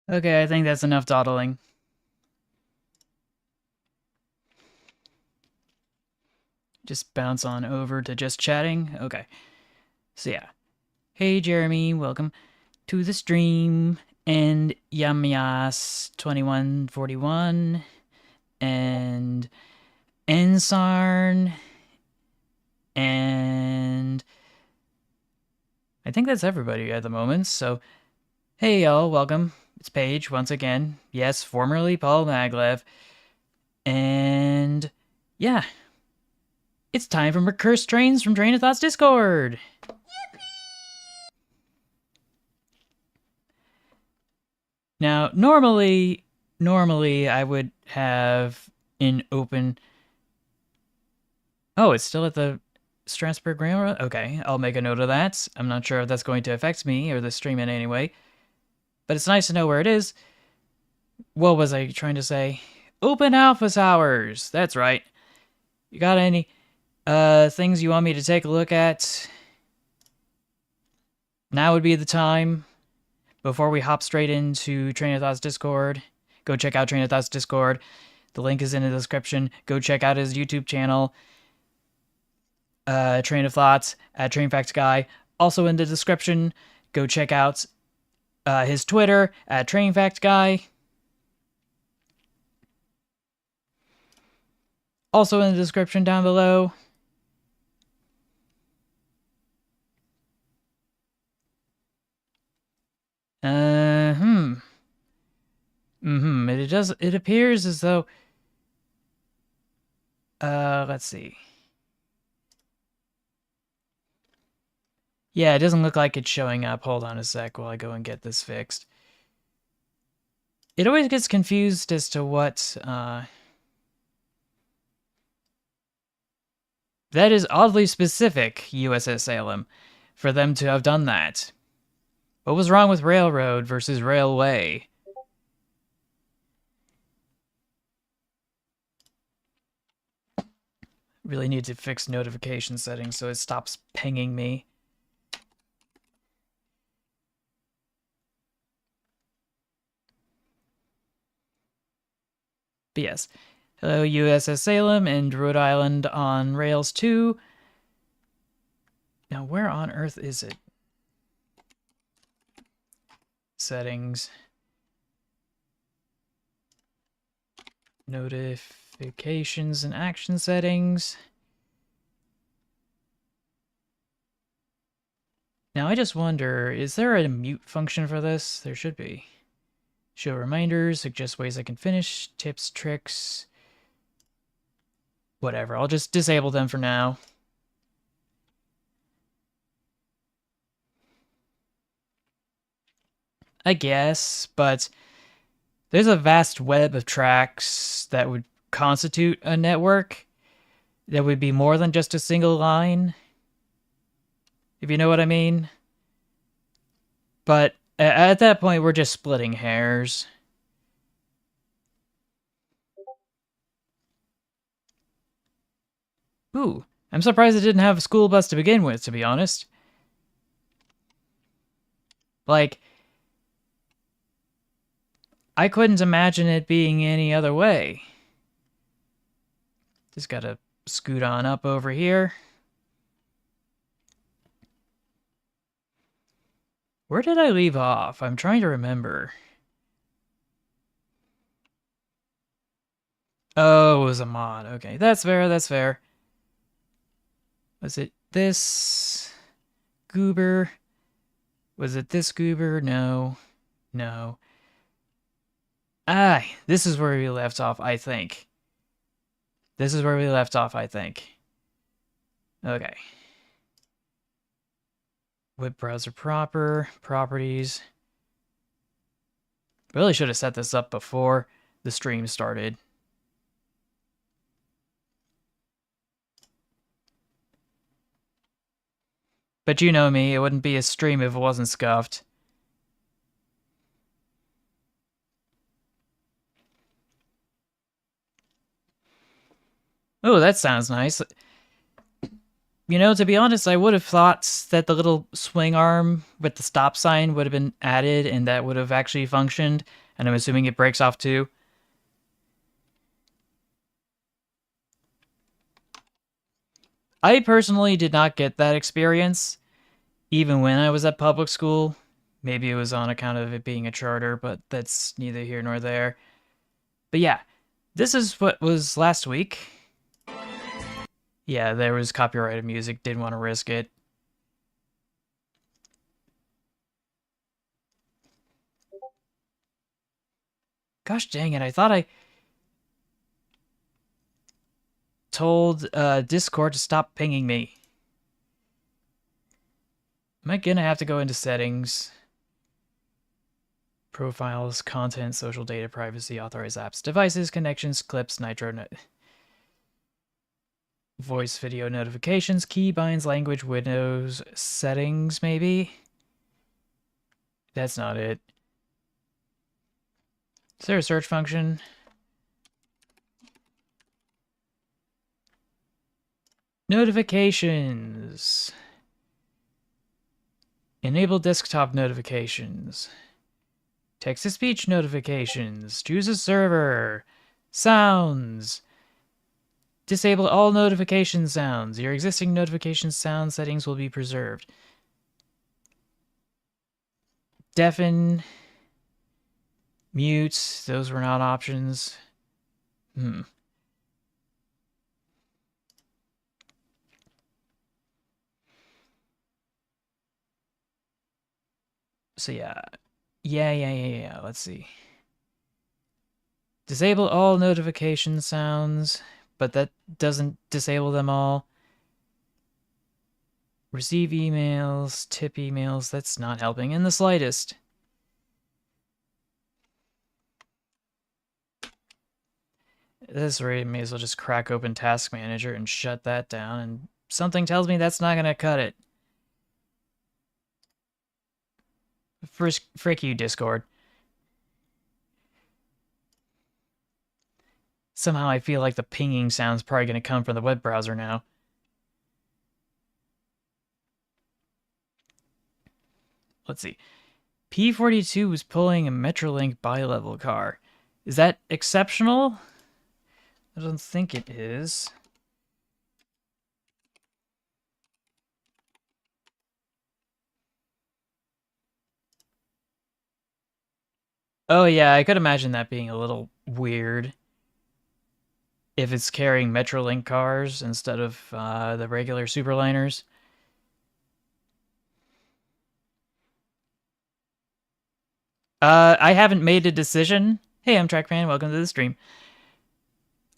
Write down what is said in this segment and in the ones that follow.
Okay, I think that's enough dawdling. Just bounce on over to just chatting. Okay. So yeah. Hey Jeremy, welcome to the stream. And Yamyas2141 and Ensarn and I think that's everybody at the moment. So hey y'all, welcome. It's Paige once again. Yes, formerly Paul Maglev. And yeah, it's time for Cursed Trains from Train of Thoughts Discord. Now, normally I would have an open. Oh, it's still at the Strasbourg Railroad? Okay, I'll make a note of that. I'm not sure if that's going to affect me or the stream in any way, but it's nice to know where it is. What was I trying to say? Open office hours. That's right. You got any things you want me to take a look at? Now would be the time. Before we hop straight into Train of Thoughts Discord, go check out Train of Thoughts Discord. The link is in the description. Go check out his YouTube channel, Train of Thoughts at Train Facts Guy. Also in the description. Go check out his Twitter at Train Fact Guy. Also in the description down below. It appears as though. Let's see. Yeah, it doesn't look like it's showing up. Hold on a sec while I go and get this fixed. It always gets confused as to what, that is oddly specific, USS Salem, for them to have done that. What was wrong with railroad versus railway? Really need to fix notification settings so it stops pinging me. But yes. Hello, USS Salem and Rhode Island on Rails 2. Now, where on earth is it? Settings. Notifications and action settings. Now, I just wonder, is there a mute function for this? There should be. Show reminders, suggest ways I can finish, tips, tricks. Whatever, I'll just disable them for now. I guess, but there's a vast web of tracks that would constitute a network that would be more than just a single line, if you know what I mean. But at that point, we're just splitting hairs. Ooh, I'm surprised it didn't have a school bus to begin with, to be honest. Like, I couldn't imagine it being any other way. Just gotta scoot on up over here. Where did I leave off? I'm trying to remember. Oh, it was a mod. Okay, that's fair, that's fair. Was it this goober? Was it this goober? No. No. Ah, this is where we left off, I think. This is where we left off, I think. Okay. Web browser proper, properties. Really should have set this up before the stream started. But you know me, it wouldn't be a stream if it wasn't scuffed. Oh, that sounds nice. You know, to be honest, I would have thought that the little swing arm with the stop sign would have been added and that would have actually functioned. And I'm assuming it breaks off too. I personally did not get that experience, even when I was at public school. Maybe it was on account of it being a charter, but that's neither here nor there. But yeah, this is what was last week. Yeah, there was copyrighted music, didn't want to risk it. Gosh dang it, I thought I told Discord to stop pinging me. Am I gonna have to go into settings? Profiles, content, social data, privacy, authorized apps, devices, connections, clips, nitro, voice, video notifications, keybinds, language, windows, settings, maybe? That's not it. Is there a search function? Notifications. Enable desktop notifications. Text-to-speech notifications. Choose a server. Sounds. Disable all notification sounds. Your existing notification sound settings will be preserved. Deafen. Mute. Those were not options. So yeah. Yeah. Let's see. Disable all notification sounds, but that doesn't disable them all. Receive emails, tip emails, that's not helping in the slightest. At this rate, I may as well just crack open Task Manager and shut that down, and something tells me that's not going to cut it. Frick you, Discord. Somehow I feel like the pinging sound's probably going to come from the web browser now. Let's see. P42 was pulling a Metrolink bi-level car. Is that exceptional? I don't think it is. Oh yeah, I could imagine that being a little weird. If it's carrying Metrolink cars instead of the regular Superliners. I haven't made a decision. Hey, I'm Trackman. Welcome to the stream.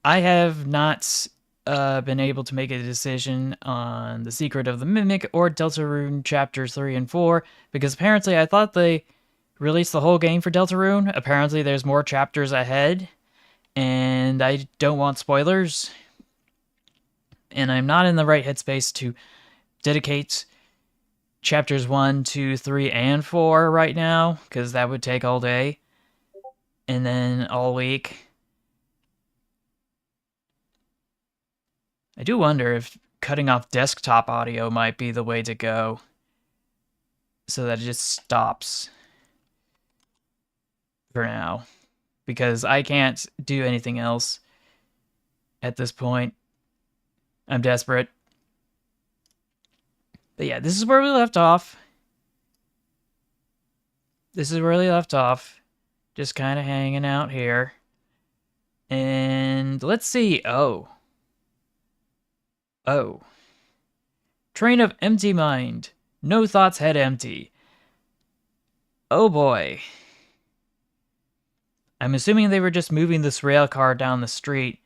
I have not been able to make a decision on The Secret of the Mimic or Deltarune Chapters 3 and 4 because apparently I thought they released the whole game for Deltarune. Apparently there's more chapters ahead, and I don't want spoilers. And I'm not in the right headspace to dedicate chapters 1, 2, 3, and 4 right now, because that would take all day. And then all week. I do wonder if cutting off desktop audio might be the way to go, so that it just stops for now. Because I can't do anything else at this point. I'm desperate. But yeah, this is where we left off. Just kind of hanging out here. And let's see. Oh. Train of empty mind. No thoughts head empty. Oh boy. I'm assuming they were just moving this rail car down the street,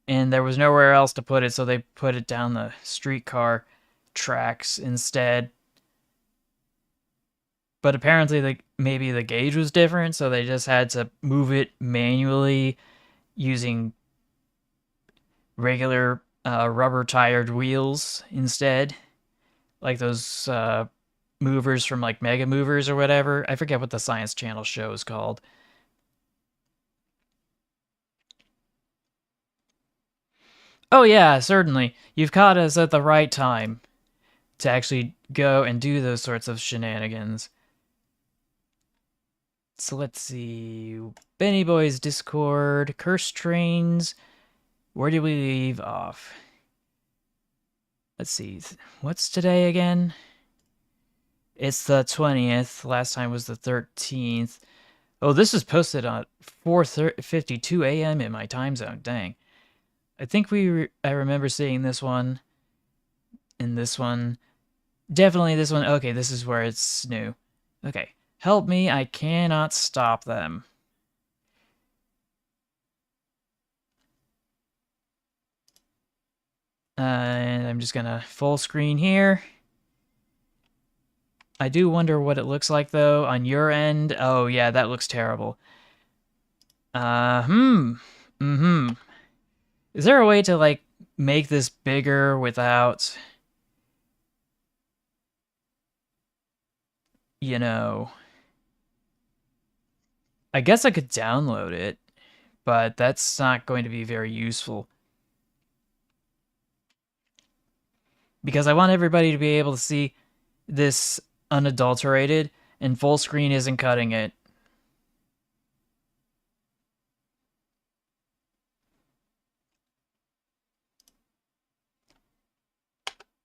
and there was nowhere else to put it, so they put it down the streetcar tracks instead. But apparently maybe the gauge was different, so they just had to move it manually using regular rubber-tired wheels instead. Like those movers from like Mega Movers or whatever. I forget what the Science Channel show is called. Oh yeah, certainly. You've caught us at the right time to actually go and do those sorts of shenanigans. So let's see. Benny Boy's Discord, Curse Trains. Where did we leave off? Let's see. What's today again? It's the 20th. Last time was the 13th. Oh, this is posted on 4:52 a.m. in my time zone. Dang. I think I remember seeing this one and this one. Definitely this one. Okay, this is where it's new. Okay. Help me, I cannot stop them. And I'm just gonna full screen here. I do wonder what it looks like, though, on your end. Oh, yeah, that looks terrible. Mm-hmm. Is there a way to, like, make this bigger without, you know... I guess I could download it, but that's not going to be very useful. Because I want everybody to be able to see this unadulterated, and full screen isn't cutting it.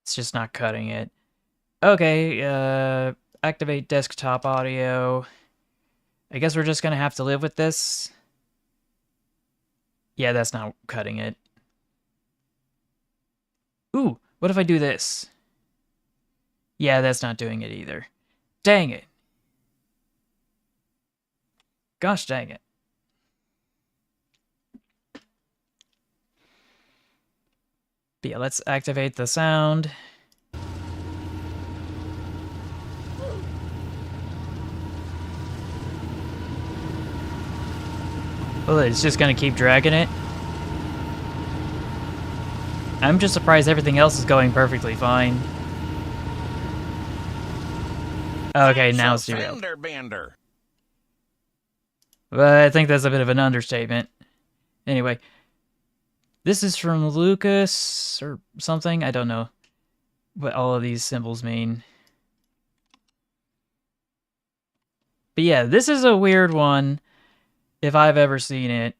It's just not cutting it. Okay, activate desktop audio. I guess we're just gonna have to live with this. Yeah, that's not cutting it. Ooh, what if I do this? Yeah, that's not doing it either. Dang it. Gosh dang it. But yeah, let's activate the sound. Well, it's just gonna keep dragging it. I'm just surprised everything else is going perfectly fine. Okay, now it's derailed. But I think that's a bit of an understatement. Anyway, this is from Lucas or something. I don't know what all of these symbols mean. But yeah, this is a weird one if I've ever seen it.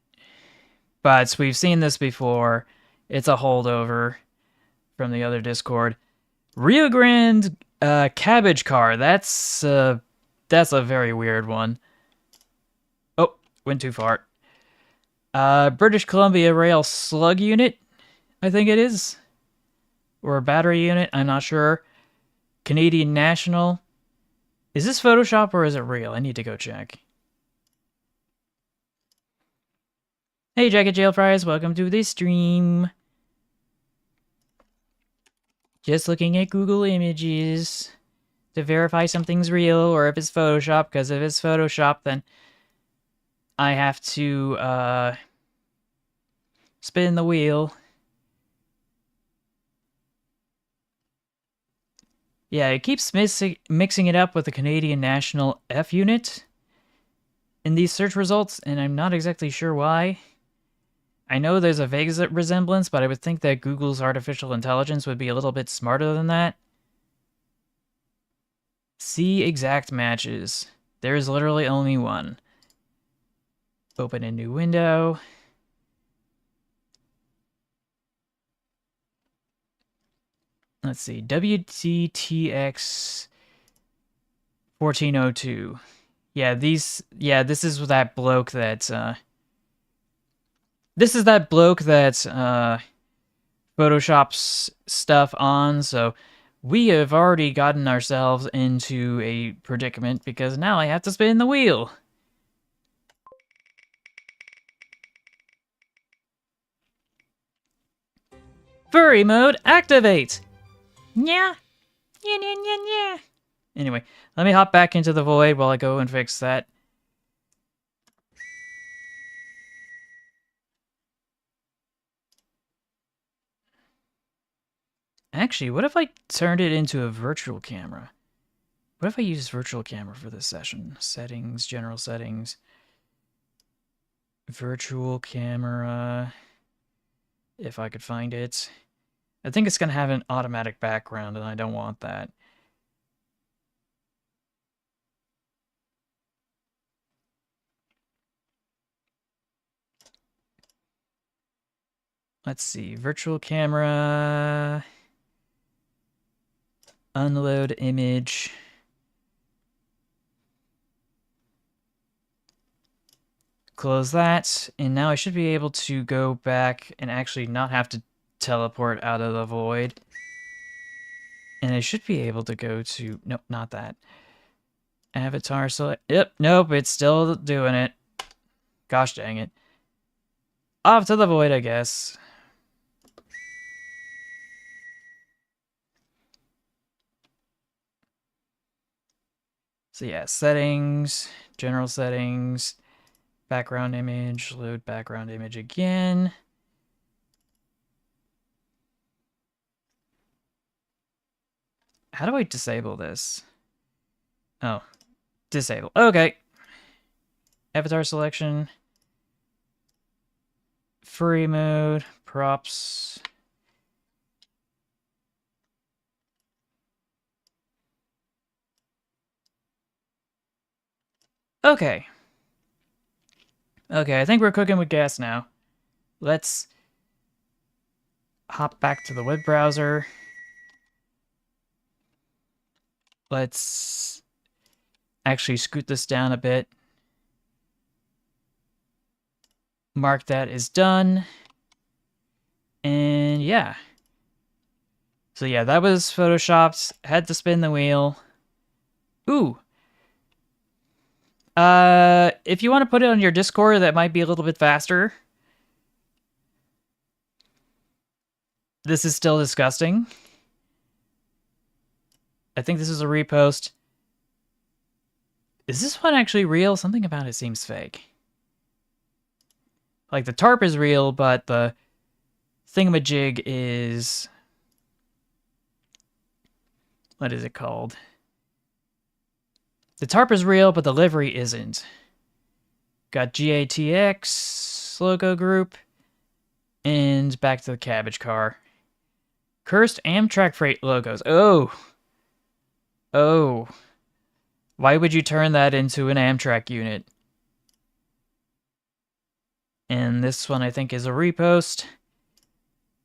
But we've seen this before. It's a holdover from the other Discord. Rio Grande cabbage car. That's a very weird one. Oh, went too far. British Columbia Rail slug unit, I think it is. Or a battery unit, I'm not sure. Canadian National. Is this Photoshop or is it real? I need to go check. Hey, Jacket Jail Fries, welcome to the stream. Just looking at Google Images to verify something's real or if it's Photoshop, because if it's Photoshop, then I have to spin the wheel. Yeah, it keeps mixing it up with the Canadian National F unit in these search results, and I'm not exactly sure why. I know there's a vague resemblance, but I would think that Google's artificial intelligence would be a little bit smarter than that. See exact matches. There is literally only one. Open a new window. Let's see, WTTX 1402. Yeah, this is that bloke that, this is that bloke that, Photoshops stuff on, so we have already gotten ourselves into a predicament because now I have to spin the wheel. Furry mode activate! Yeah. Yeah. Anyway, let me hop back into the void while I go and fix that. Actually, what if I turned it into a virtual camera? What if I use virtual camera for this session? Settings, general settings. Virtual camera. if I could find it. I think it's going to have an automatic background, and I don't want that. Let's see, virtual camera, unload image. Close that, and now I should be able to go back and actually not have to teleport out of the void. And I should be able to go to, nope, not that. Avatar select, yep, nope, it's still doing it. Gosh dang it. Off to the void, I guess. So yeah, settings, general settings, background image, load background image again. How do I disable this? Oh, disable. Okay. Avatar selection. Free mode, props. Okay. Okay, I think we're cooking with gas now. Let's hop back to the web browser. Let's actually scoot this down a bit. Mark that is done. And yeah. So yeah, that was photoshopped. Had to spin the wheel. Ooh. If you want to put it on your Discord, that might be a little bit faster. This is still disgusting. I think this is a repost. Is this one actually real? Something about it seems fake. Like, the tarp is real, but the thingamajig is... What is it called? The tarp is real, but the livery isn't. Got GATX logo group. And back to the cabbage car. Cursed Amtrak freight logos. Oh. Oh. Why would you turn that into an Amtrak unit? And this one, I think, is a repost.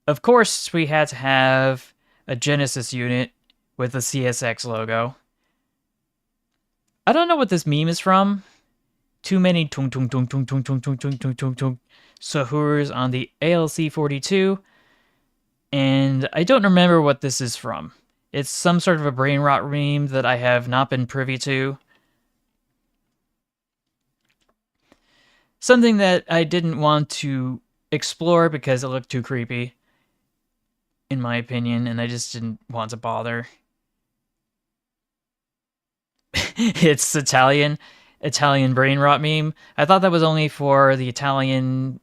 Of course, we had to have a Genesis unit with the CSX logo. I don't know what this meme is from. Too many tung tung tung tung tung tung tung tung tung tung tung Sahurs on the ALC 42. And I don't remember what this is from. It's some sort of a brain rot meme that I have not been privy to. Something that I didn't want to explore because it looked too creepy, in my opinion, and I just didn't want to bother. It's Italian brain rot meme. I thought that was only for the Italian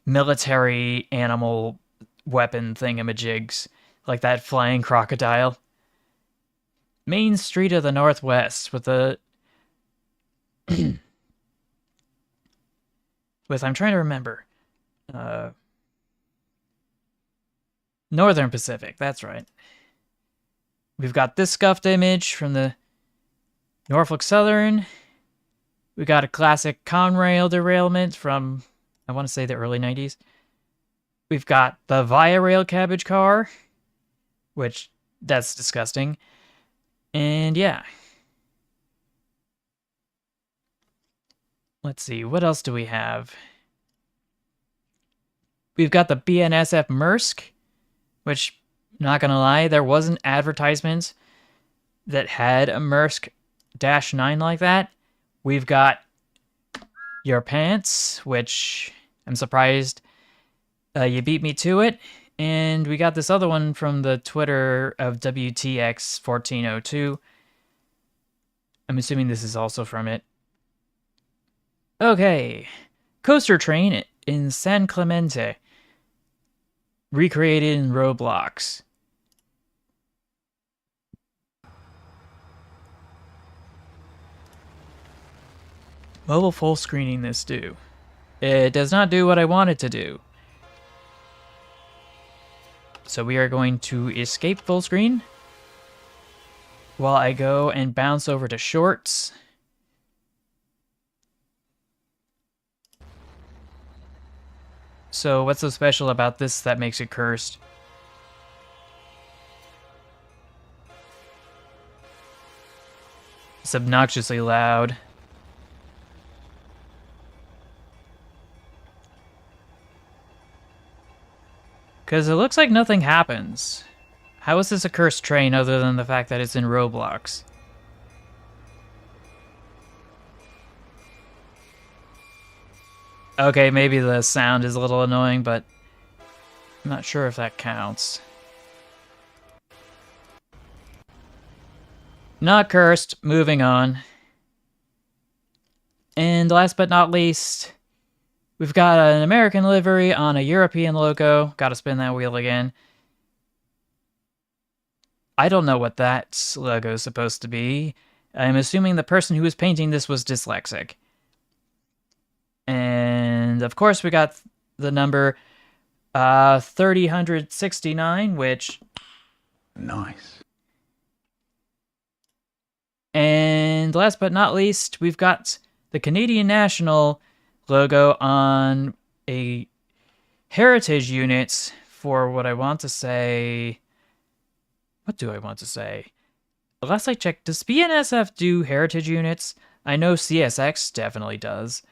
military animal weapon thingamajigs, like that flying crocodile. Main Street of the Northwest with a... with, I'm trying to remember. Northern Pacific, that's right. We've got this scuffed image from the Norfolk Southern. We got a classic Conrail derailment from, I want to say, the early 90s. We've got the Via Rail cabbage car, which, that's disgusting. And yeah. Let's see, what else do we have? We've got the BNSF Maersk, which, not gonna lie, there was an advertisement that had a Maersk -9 like that. We've got your pants, which I'm surprised you beat me to it. And we got this other one from the Twitter of WTX1402. I'm assuming this is also from it. Okay. Coaster train in San Clemente. Recreated in Roblox. What will full screening this do? It does not do what I want it to do. So we are going to escape full screen while I go and bounce over to shorts. So what's so special about this that makes it cursed? It's obnoxiously loud. Because it looks like nothing happens. How is this a cursed train other than the fact that it's in Roblox? Okay, maybe the sound is a little annoying, but I'm not sure if that counts. Not cursed. Moving on. And last but not least, we've got an American livery on a European logo. Gotta spin that wheel again. I don't know what that logo is supposed to be. I'm assuming the person who was painting this was dyslexic. And of course we got the number 3069, which... Nice. And last but not least, we've got the Canadian National logo on a heritage unit for what I want to say... What do I want to say? Last I checked, does BNSF do heritage units? I know CSX definitely does.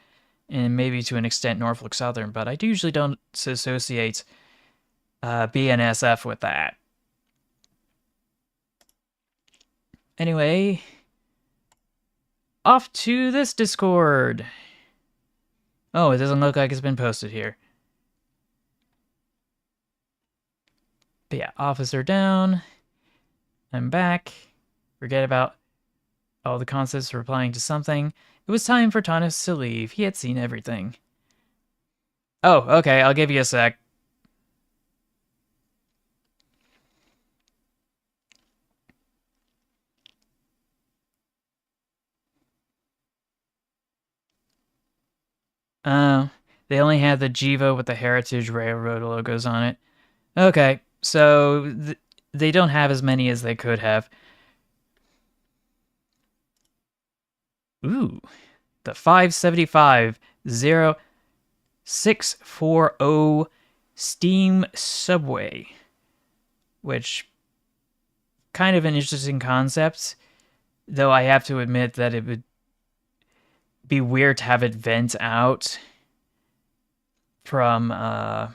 And maybe to an extent Norfolk Southern, but I usually don't associate BNSF with that. Anyway, off to this Discord. Oh, it doesn't look like it's been posted here. But yeah, officer down. I'm back. Forget about all the concepts replying to something. It was time for Thomas to leave. He had seen everything. Oh, okay, I'll give you a sec. Oh, they only had the Jiva with the Heritage Railroad logos on it. Okay, so they don't have as many as they could have. Ooh, the 575-0640 Steam Subway, which kind of an interesting concept, though I have to admit that it would be weird to have it vent out from a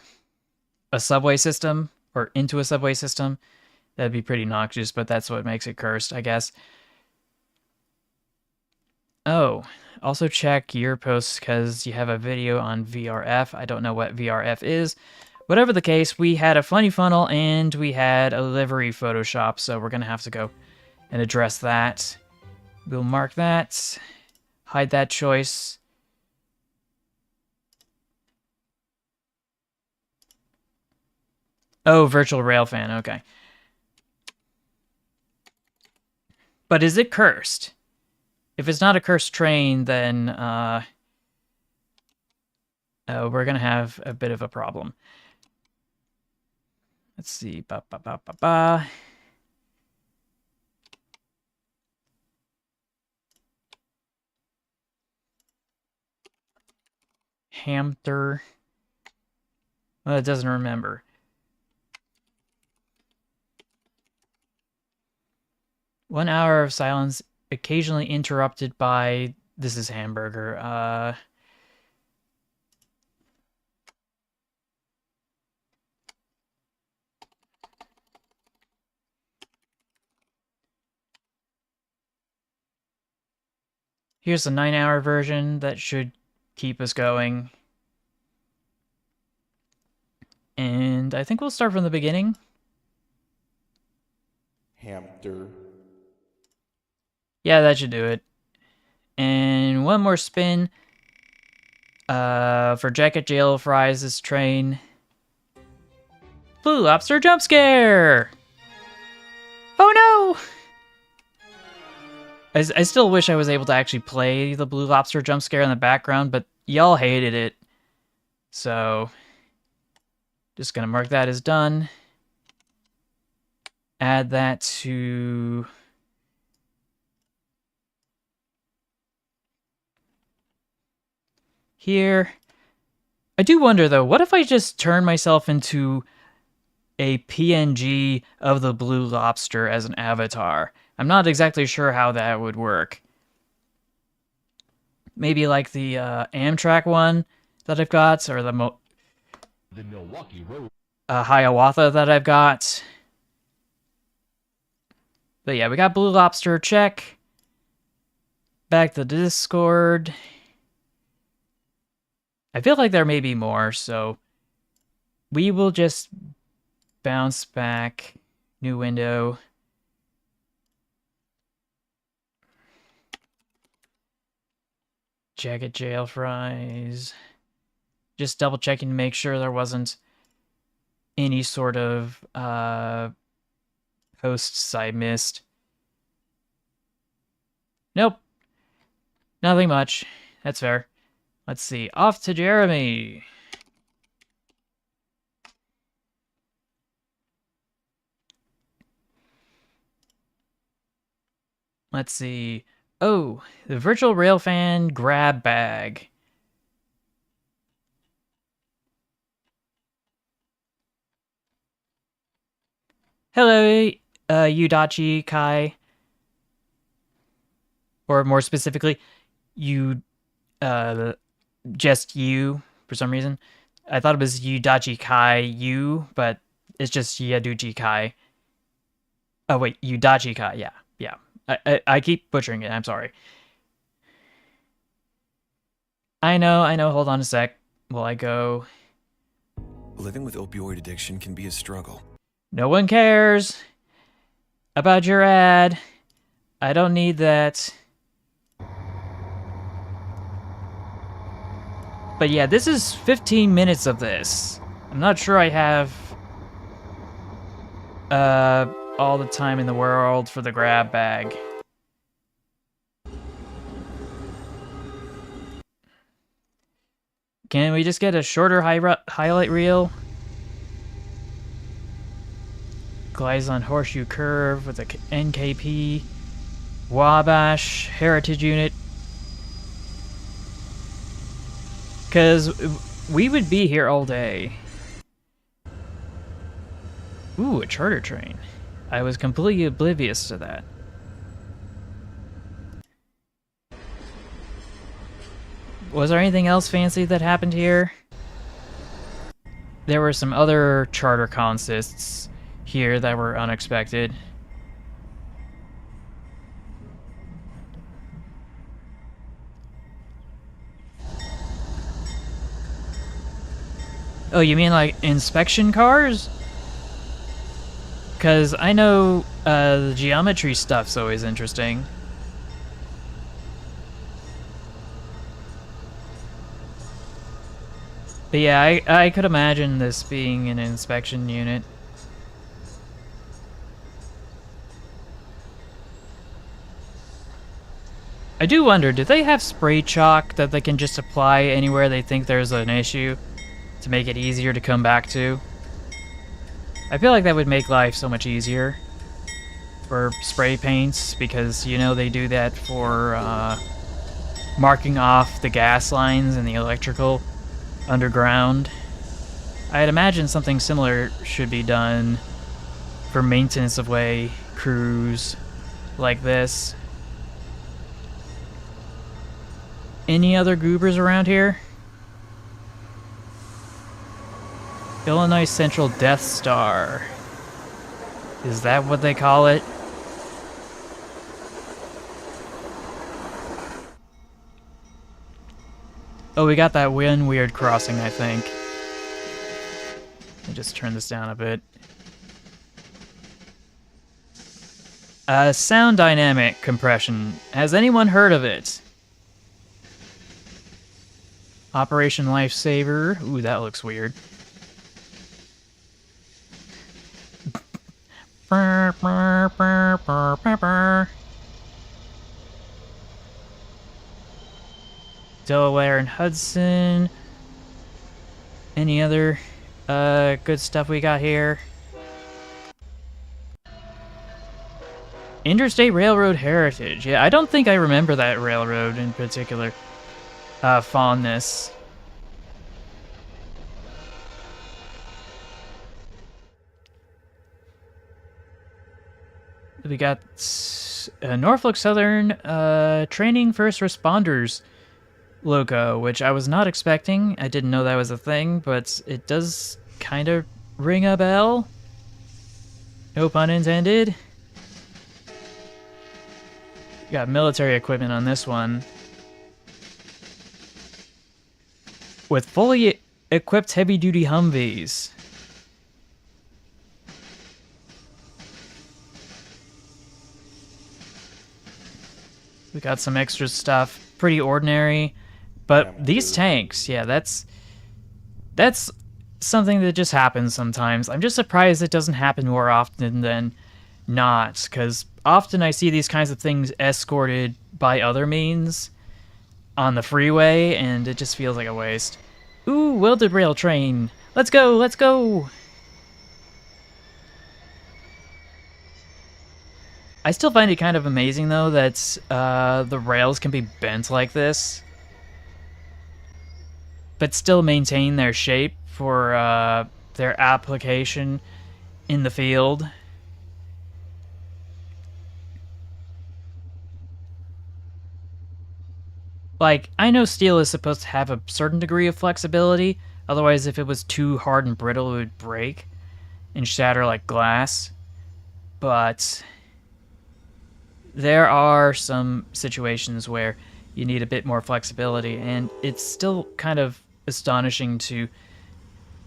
subway system or into a subway system. That'd be pretty noxious, but that's what makes it cursed, I guess. Oh, also check your posts because you have a video on VRF. I don't know what VRF is. Whatever the case, we had a funny funnel and we had a livery Photoshop, so we're going to have to go and address that. We'll mark that. Hide that choice. Oh, virtual railfan, okay. But is it cursed? If it's not a cursed train, then we're gonna have a bit of a problem. Let's see. Hamter. Well, it doesn't remember. One hour of silence, occasionally interrupted by... This is hamburger. Here's the 9-hour version that should keep us going. And I think we'll start from the beginning. Hamster. Yeah, that should do it. And one more spin. For Jacket Jail Fries' train. Blue Lobster jump scare! Oh no! I still wish I was able to actually play the Blue Lobster jump scare in the background, but y'all hated it. So, just gonna mark that as done. add that to here. I do wonder though, what if I just turn myself into a PNG of the blue lobster as an avatar? I'm not exactly sure how that would work. Maybe like the Amtrak one that I've got, or the Milwaukee Road. Hiawatha that I've got. But yeah, we got Blue Lobster, check. Back to Discord. I feel like there may be more, so we will just bounce back. New window. Jagged jail fries. Just double checking to make sure there wasn't any sort of posts I missed. Nope. Nothing much. That's fair. Let's see. Off to Jeremy. Let's see. Oh, the virtual railfan grab bag. Hello, Yudachi Kai. Or more specifically, you, just you, for some reason. I thought it was Yudachi Kai you, but it's just Yaduchi Kai. Oh, wait, Yudachi Kai, yeah, yeah. I keep butchering it, I'm sorry. I know, hold on a sec. While I go. Living with opioid addiction can be a struggle. No one cares about your ad. I don't need that. But yeah, this is 15 minutes of this. I'm not sure I have all the time in the world for the grab bag. Can we just get a shorter highlight reel? Glides on Horseshoe Curve with a NKP. Wabash Heritage Unit. Because we would be here all day. Ooh, a charter train. I was completely oblivious to that. Was there anything else fancy that happened here? There were some other charter consists here that were unexpected. Oh, you mean like inspection cars? Because I know the geometry stuff's always interesting. But yeah, I could imagine this being an inspection unit. I do wonder, do they have spray chalk that they can just apply anywhere they think there's an issue to make it easier to come back to? I feel like that would make life so much easier for spray paints, because you know they do that for marking off the gas lines and the electrical underground. I'd imagine something similar should be done for maintenance of way crews like this. Any other goobers around here? Illinois Central Death Star. Is that what they call it? Oh, we got that one weird crossing, I think. Let me just turn this down a bit. Sound dynamic compression. Has anyone heard of it? Operation Lifesaver. Ooh, that looks weird. Delaware and Hudson. Any other good stuff we got here? Interstate Railroad Heritage. Yeah, I don't think I remember that railroad in particular. Fondness. We got Norfolk Southern Training First Responders logo, which I was not expecting. I didn't know that was a thing, but it does kind of ring a bell. No pun intended. Got military equipment on this one. With fully equipped heavy-duty Humvees. We got some extra stuff. Pretty ordinary. But these tanks, yeah, that's something that just happens sometimes. I'm just surprised it doesn't happen more often than not, because often I see these kinds of things escorted by other means on the freeway, and it just feels like a waste. Ooh, welded rail train. Let's go, let's go! I still find it kind of amazing, though, that the rails can be bent like this, but still maintain their shape for their application in the field. Like, I know steel is supposed to have a certain degree of flexibility, otherwise if it was too hard and brittle it would break and shatter like glass. But there are some situations where you need a bit more flexibility, and it's still kind of astonishing to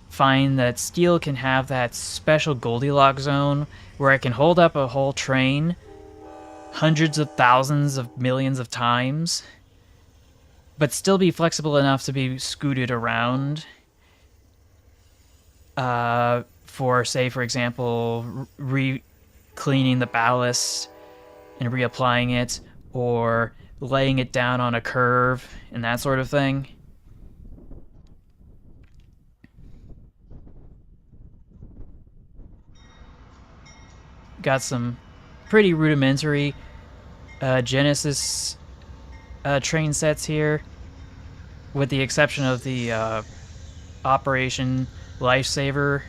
find that steel can have that special Goldilocks zone where it can hold up a whole train hundreds of thousands of millions of times, but still be flexible enough to be scooted around for, say, for example, re-cleaning the ballast and reapplying it, or laying it down on a curve and that sort of thing. Got some pretty rudimentary Genesis train sets here, with the exception of the Operation Lifesaver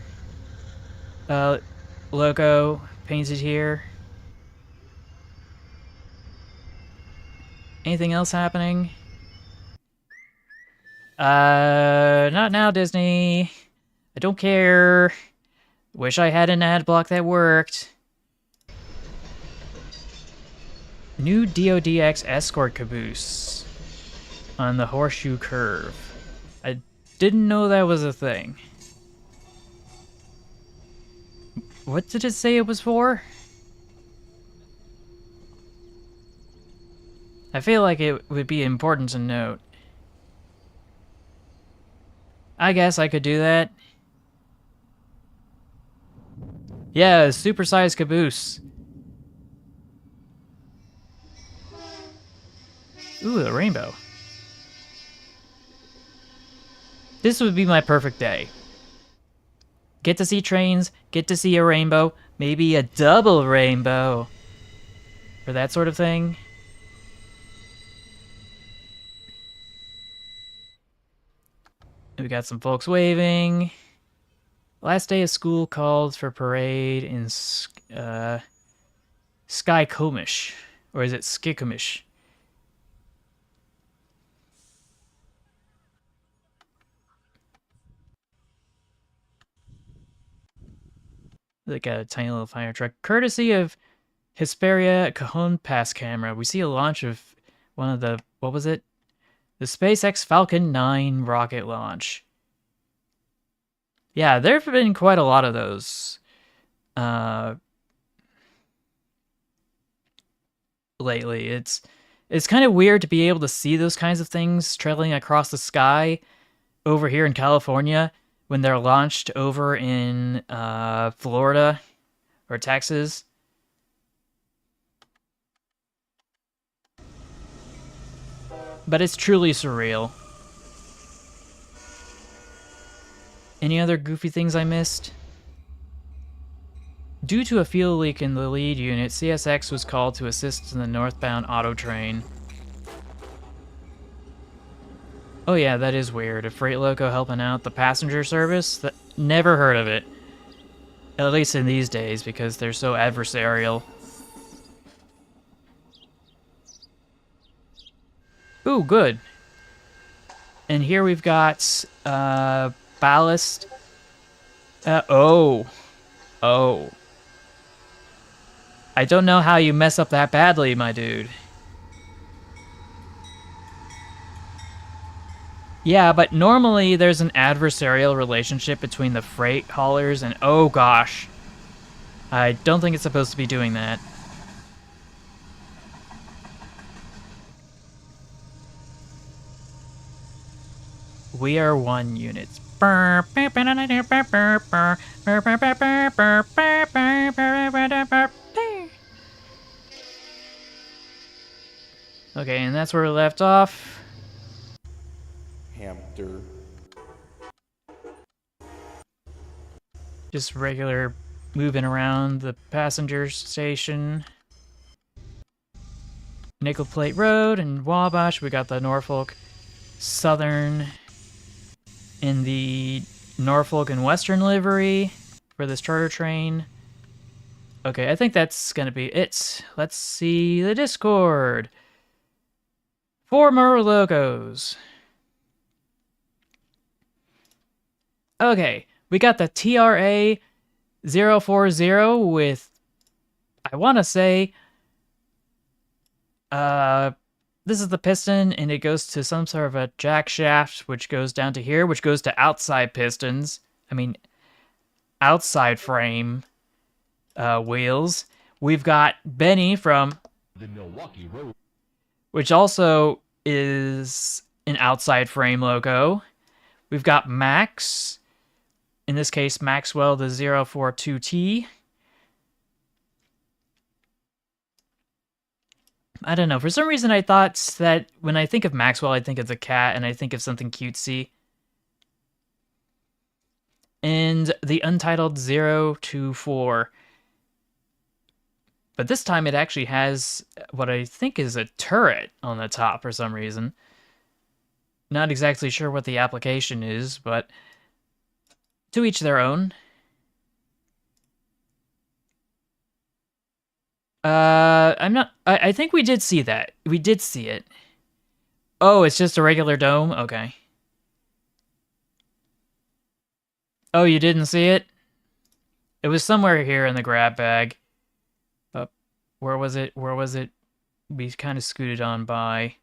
logo painted here. Anything else happening? Not now, Disney. I don't care. Wish I had an ad block that worked. New DODX escort caboose on the Horseshoe Curve. I didn't know that was a thing. What did it say it was for? I feel like it would be important to note. I guess I could do that. Yeah, supersized caboose. Ooh, a rainbow. This would be my perfect day. Get to see trains, get to see a rainbow, maybe a double rainbow, or that sort of thing. We got some folks waving. Last day of school called for parade in Skycomish, or is it Skikomish? They got a tiny little fire truck. Courtesy of Hesperia Cajon Pass Camera, we see a launch of one of the, what was it? The SpaceX Falcon 9 rocket launch. Yeah, there have been quite a lot of those lately. It's kind of weird to be able to see those kinds of things trailing across the sky over here in California when they're launched over in Florida or Texas. But it's truly surreal. Any other goofy things I missed? Due to a fuel leak in the lead unit, CSX was called to assist in the northbound auto train. Oh yeah, that is weird. A freight loco helping out the passenger service? That, never heard of it. At least in these days, because they're so adversarial. Ooh, good. And here we've got, ballast. Oh. Oh. I don't know how you mess up that badly, my dude. Yeah, but normally there's an adversarial relationship between the freight haulers and... Oh, gosh. I don't think it's supposed to be doing that. We are one unit. Okay, and that's where we left off. Hamster. Just regular moving around the passenger station. Nickel Plate Road and Wabash. We got the Norfolk Southern in the Norfolk and Western livery for this charter train. Okay, I think that's gonna be it. Let's see the Discord. 4 more logos. Okay, we got the TRA 040 with, I want to say, this is the piston, and it goes to some sort of a jack shaft, which goes down to here, which goes to outside pistons. I mean, outside frame wheels. We've got Benny from The Milwaukee Road. which also is an outside frame logo. We've got Max, in this case Maxwell the 042T. I don't know, for some reason I thought that when I think of Maxwell I think of the cat and I think of something cutesy. And the Untitled 024. But this time it actually has what I think is a turret on the top for some reason. Not exactly sure what the application is, but to each their own. I think we did see that. We did see it. Oh, it's just a regular dome? Okay. Oh, you didn't see it? It was somewhere here in the grab bag. Where was it? Where was it? We kind of scooted on by.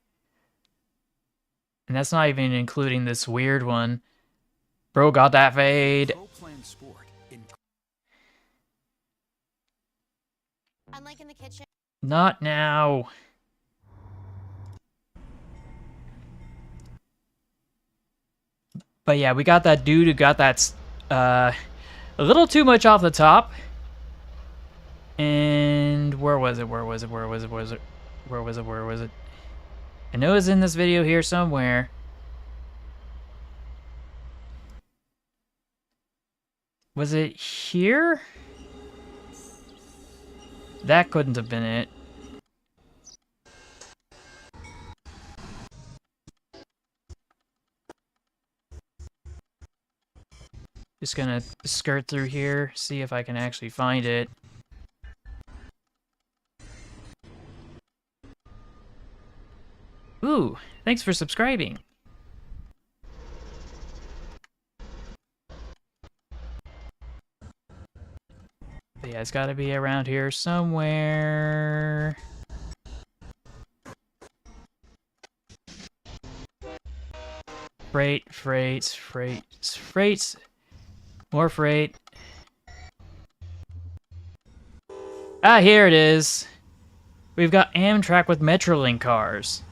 And that's not even including this weird one. Bro got that fade. Unlike in the kitchen. Not now. But yeah, we got that dude who got that a little too much off the top. And where was it? Where was it? Where was it? Where was it? Where was it? Where was it? I know it's in this video here somewhere. Was it here? That couldn't have been it. Just gonna skirt through here, see if I can actually find it. Ooh, thanks for subscribing. But yeah, it's gotta be around here somewhere. Freight, freight, freight, freight. More freight. Ah, here it is. We've got Amtrak with Metrolink cars.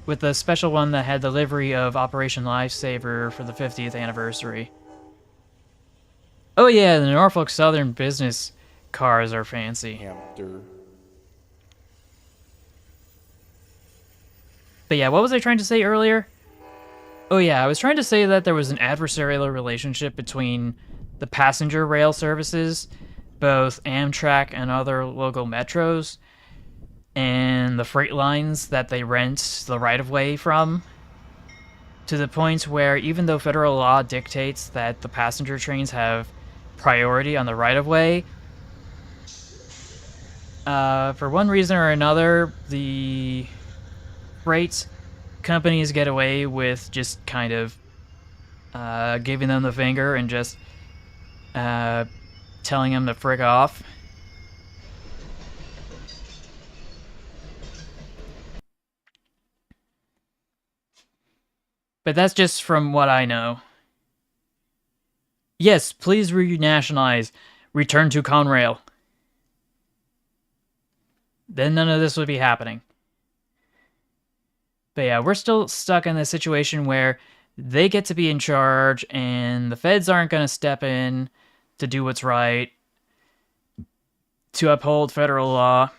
With the special one that had the livery of Operation Lifesaver for the 50th anniversary. Oh yeah, the Norfolk Southern business cars are fancy. Hamster. But yeah, what was I trying to say earlier? Oh yeah, I was trying to say that there was an adversarial relationship between the passenger rail services, both Amtrak and other local metros, and the freight lines that they rent the right-of-way from, to the point where even though federal law dictates that the passenger trains have priority on the right-of-way, for one reason or another, the freight companies get away with just kind of giving them the finger and just telling them to frick off. But that's just from what I know. Yes, please renationalize. Return to Conrail. Then none of this would be happening. But yeah, we're still stuck in this situation where they get to be in charge and the feds aren't going to step in to do what's right, to uphold federal law.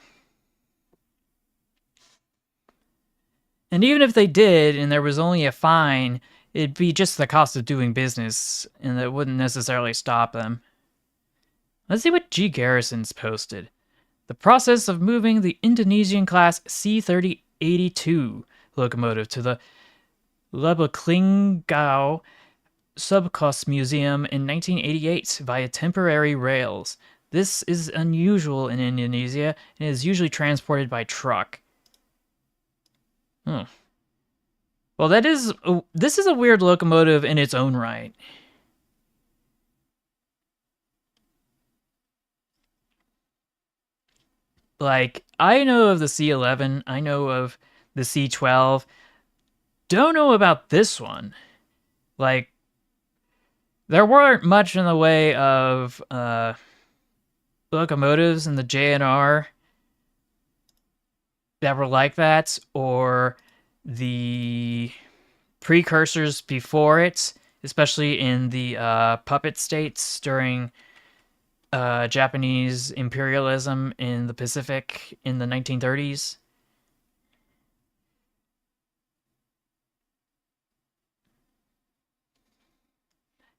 And even if they did and there was only a fine, it'd be just the cost of doing business, and that wouldn't necessarily stop them. Let's see what G. Garrison's posted. The process of moving the Indonesian class C-3082 locomotive to the Lubuklinggau Subcoast Museum in 1988 via temporary rails. This is unusual in Indonesia and is usually transported by truck. Well, this is a weird locomotive in its own right. Like, I know of the C11, I know of the C12, don't know about this one. Like, there weren't much in the way of locomotives in the JNR that were like that, or the precursors before it, especially in the puppet states during Japanese imperialism in the Pacific in the 1930s.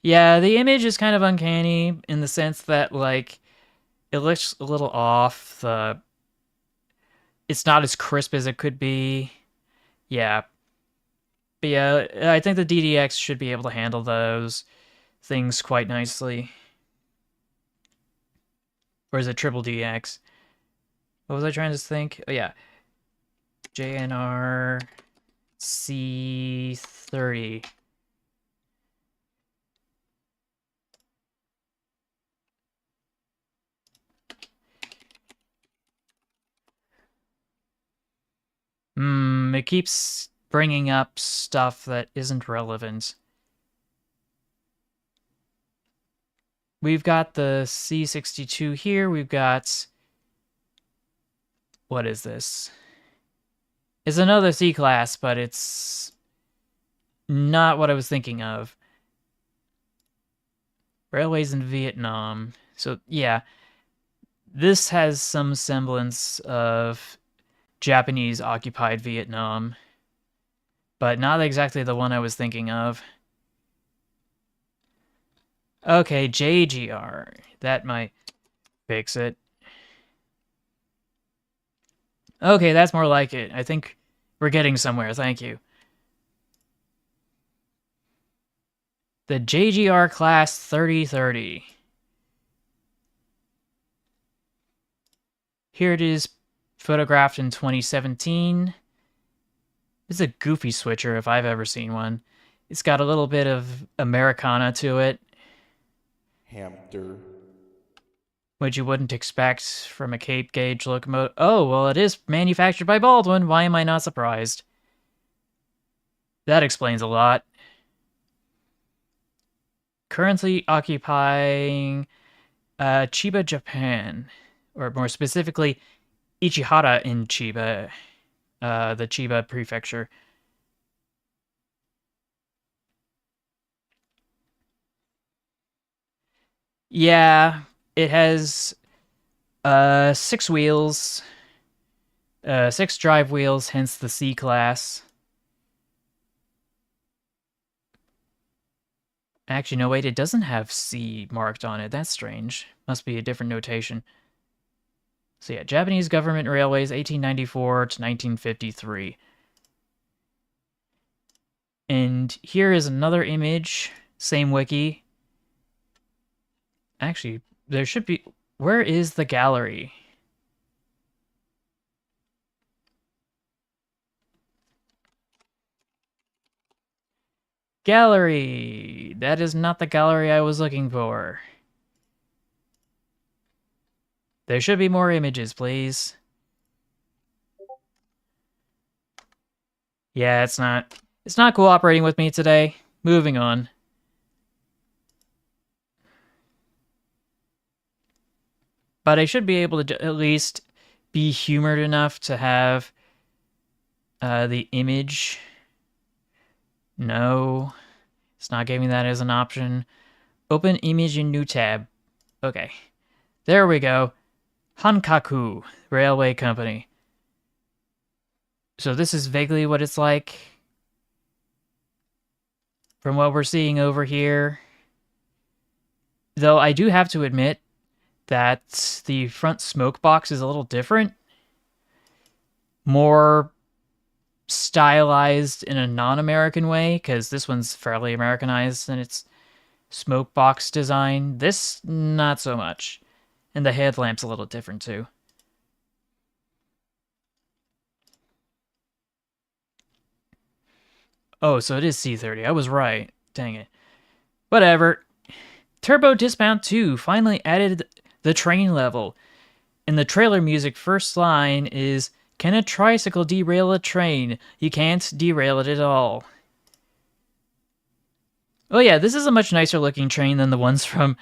Yeah, the image is kind of uncanny in the sense that, like, it looks a little off. It's not as crisp as it could be. Yeah. But yeah, I think the DDX should be able to handle those things quite nicely. Or is it triple DX? What was I trying to think? Oh, yeah. JNR C30. It keeps bringing up stuff that isn't relevant. We've got the C62 here. We've got... What is this? It's another C-class, but it's not what I was thinking of. Railways in Vietnam. So, yeah. This has some semblance of Japanese-occupied Vietnam, but not exactly the one I was thinking of. Okay, JGR. That might fix it. Okay, that's more like it. I think we're getting somewhere, thank you. The JGR Class 3030. Here it is, photographed in 2017. It's a goofy switcher if I've ever seen one. It's got a little bit of Americana to it, Hamster. which you wouldn't expect from a Cape gauge locomotive. Oh, well, it is manufactured by Baldwin. Why am I not surprised? That explains a lot. Currently occupying Chiba, Japan, or more specifically, Ichihara in Chiba, the Chiba prefecture. Yeah, it has 6 wheels, 6 drive wheels, hence the C-class. Actually, no, wait, it doesn't have C marked on it. That's strange. Must be a different notation. So yeah, Japanese government railways, 1894 to 1953. And here is another image, same wiki. Actually, there should be... Where is the gallery? Gallery! That is not the gallery I was looking for. There should be more images, please. Yeah, it's not cooperating with me today. Moving on. But I should be able to at least be humored enough to have the image. No, it's not giving that as an option. Open image in new tab. Okay, there we go. Hankaku Railway Company. So this is vaguely what it's like from what we're seeing over here. Though I do have to admit that the front smoke box is a little different. More stylized in a non-American way, because this one's fairly Americanized in its smoke box design. This, not so much. And the headlamp's a little different, too. Oh, so it is C30. I was right. Dang it. Whatever. Turbo Dismount 2 finally added the train level. In the trailer music, first line is, "Can a tricycle derail a train? You can't derail it at all." Oh yeah, this is a much nicer looking train than the ones from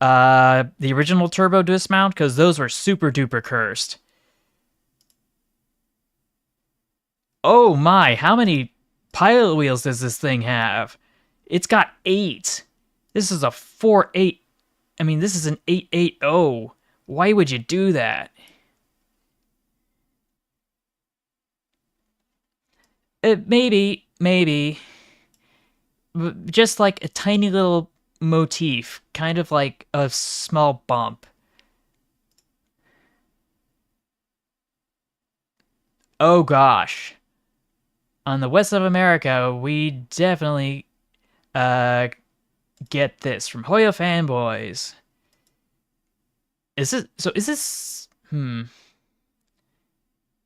the original Turbo Dismount, because those were super duper cursed. Oh my, how many pilot wheels does this thing have? It's got 8. This is a 4.8. I mean, this is an 880. Why would you do that? Maybe. Just like a tiny little motif, kind of like a small bump. Oh gosh. On the west of America, we definitely get this from Hoya fanboys. Is this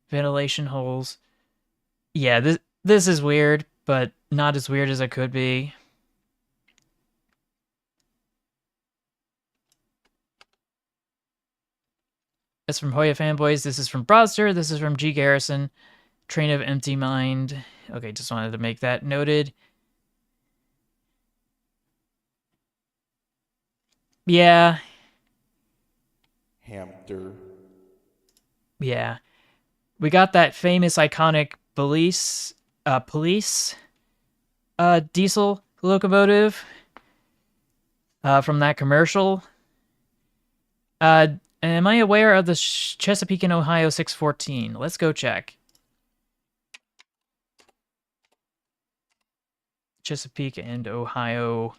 ventilation holes? Yeah, this is weird, but not as weird as it could be. That's from Hoya fanboys. This is from Broadster. This is from G Garrison. Train of Empty Mind. Okay, just wanted to make that noted. Yeah. Hamster. Yeah. We got that famous iconic police diesel locomotive from that commercial. Am I aware of the Chesapeake and Ohio 614? Let's go check. Chesapeake and Ohio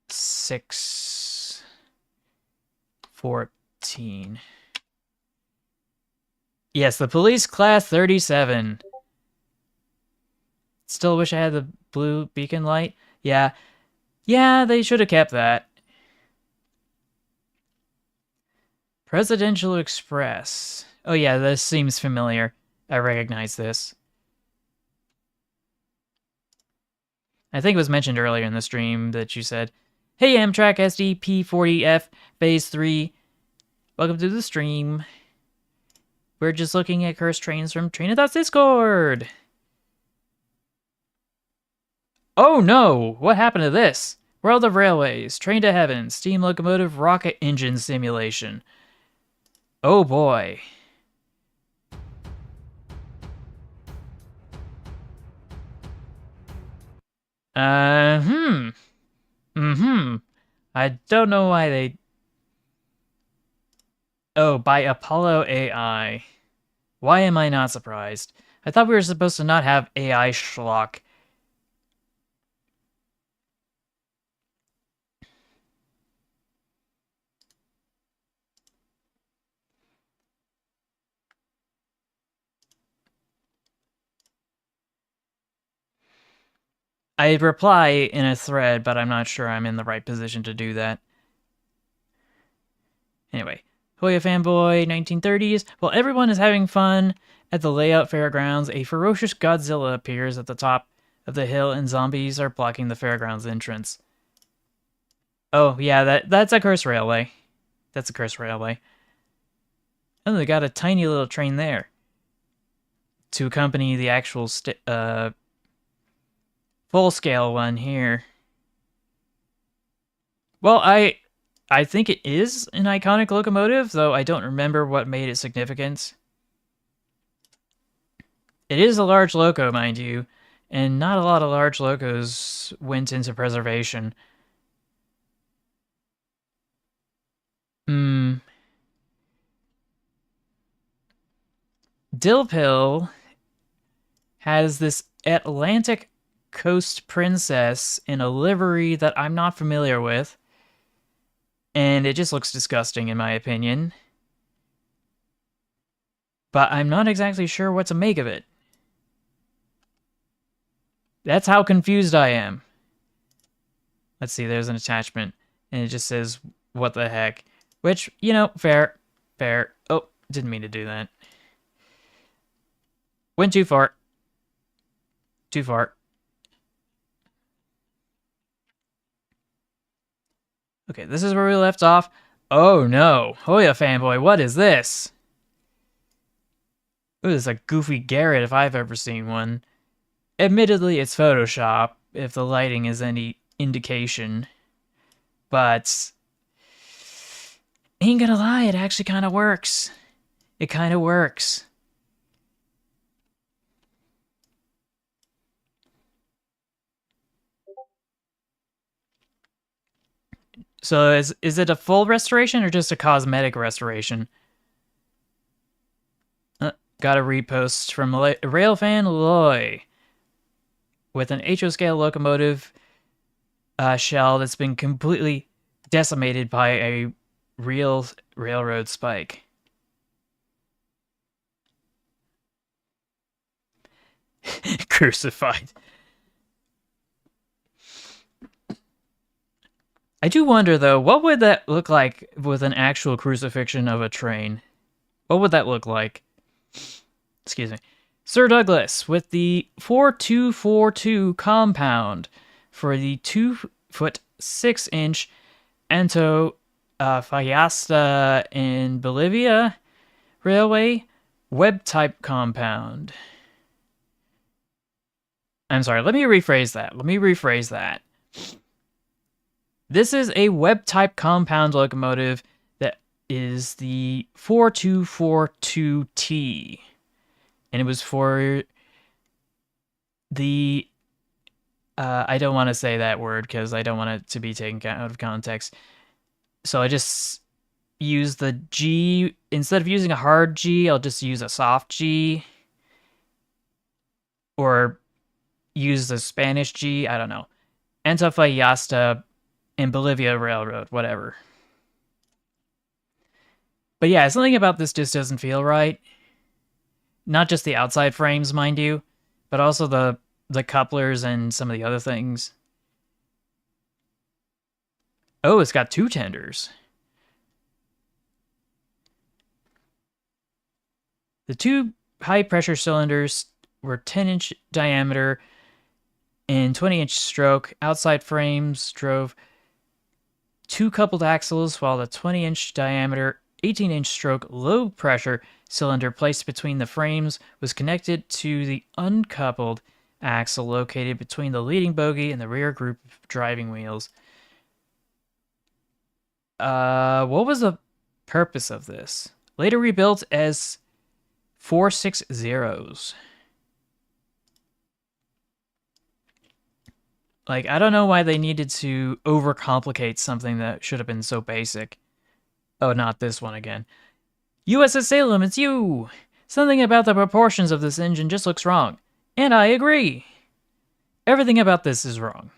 614. Yes, the police class 37. Still wish I had the blue beacon light. Yeah, they should have kept that. Presidential Express. Oh yeah, this seems familiar. I recognize this. I think it was mentioned earlier in the stream that you said, "Hey Amtrak SDP40F Phase 3, welcome to the stream. We're just looking at cursed trains from Train of Thoughts Discord." Oh no! What happened to this? World of Railways, Train to Heaven, Steam Locomotive Rocket Engine Simulation. Oh boy. I don't know why they... Oh, by Apollo AI. Why am I not surprised? I thought we were supposed to not have AI schlock. I reply in a thread, but I'm not sure I'm in the right position to do that. Anyway, Hoya fanboy 1930s. While everyone is having fun at the layout fairgrounds, a ferocious Godzilla appears at the top of the hill and zombies are blocking the fairgrounds entrance. Oh, yeah, that's a curse railway. That's a curse railway. Oh, they got a tiny little train there to accompany the actual full-scale one here. Well, I think it is an iconic locomotive, though I don't remember what made it significant. It is a large loco, mind you, and not a lot of large locos went into preservation. Dilpill has this Atlantic Coast princess in a livery that I'm not familiar with, and it just looks disgusting in my opinion. But I'm not exactly sure what to make of it. That's how confused I am. Let's see, there's an attachment, and it just says, what the heck? Which, you know, fair. Oh, didn't mean to do that. Went too far. Too far. Okay, this is where we left off. Oh no, Hoya fanboy, what is this? Ooh, this is a goofy Garrett if I've ever seen one. Admittedly, it's Photoshop, if the lighting is any indication. But ain't gonna lie, it actually kind of works. It kind of works. So is it a full restoration or just a cosmetic restoration? Got a repost from Railfan Loy with an HO scale locomotive shell that's been completely decimated by a real railroad spike. Crucified. I do wonder, though, what would that look like with an actual crucifixion of a train? What would that look like? Excuse me. Sir Douglas, with the 4242 compound for the 2-foot 6-inch Antofagasta in Bolivia Railway web-type compound. I'm sorry, let me rephrase that. This is a web-type compound locomotive that is the 4242T. And it was for the... I don't want to say that word because I don't want it to be taken out of context. So I just use the G. Instead of using a hard G, I'll just use a soft G. Or use the Spanish G. I don't know. Antofagasta and Bolivia Railroad, whatever. But yeah, something about this just doesn't feel right. Not just the outside frames, mind you, but also the couplers and some of the other things. Oh, it's got 2 tenders. The 2 high-pressure cylinders were 10-inch diameter and 20-inch stroke. Outside frames drove 2 coupled axles, while the 20-inch diameter, 18-inch stroke low-pressure cylinder placed between the frames was connected to the uncoupled axle located between the leading bogie and the rear group of driving wheels. What was the purpose of this? Later rebuilt as 460s. Like, I don't know why they needed to overcomplicate something that should have been so basic. Oh, not this one again. USS Salem, it's you! Something about the proportions of this engine just looks wrong. And I agree. Everything about this is wrong.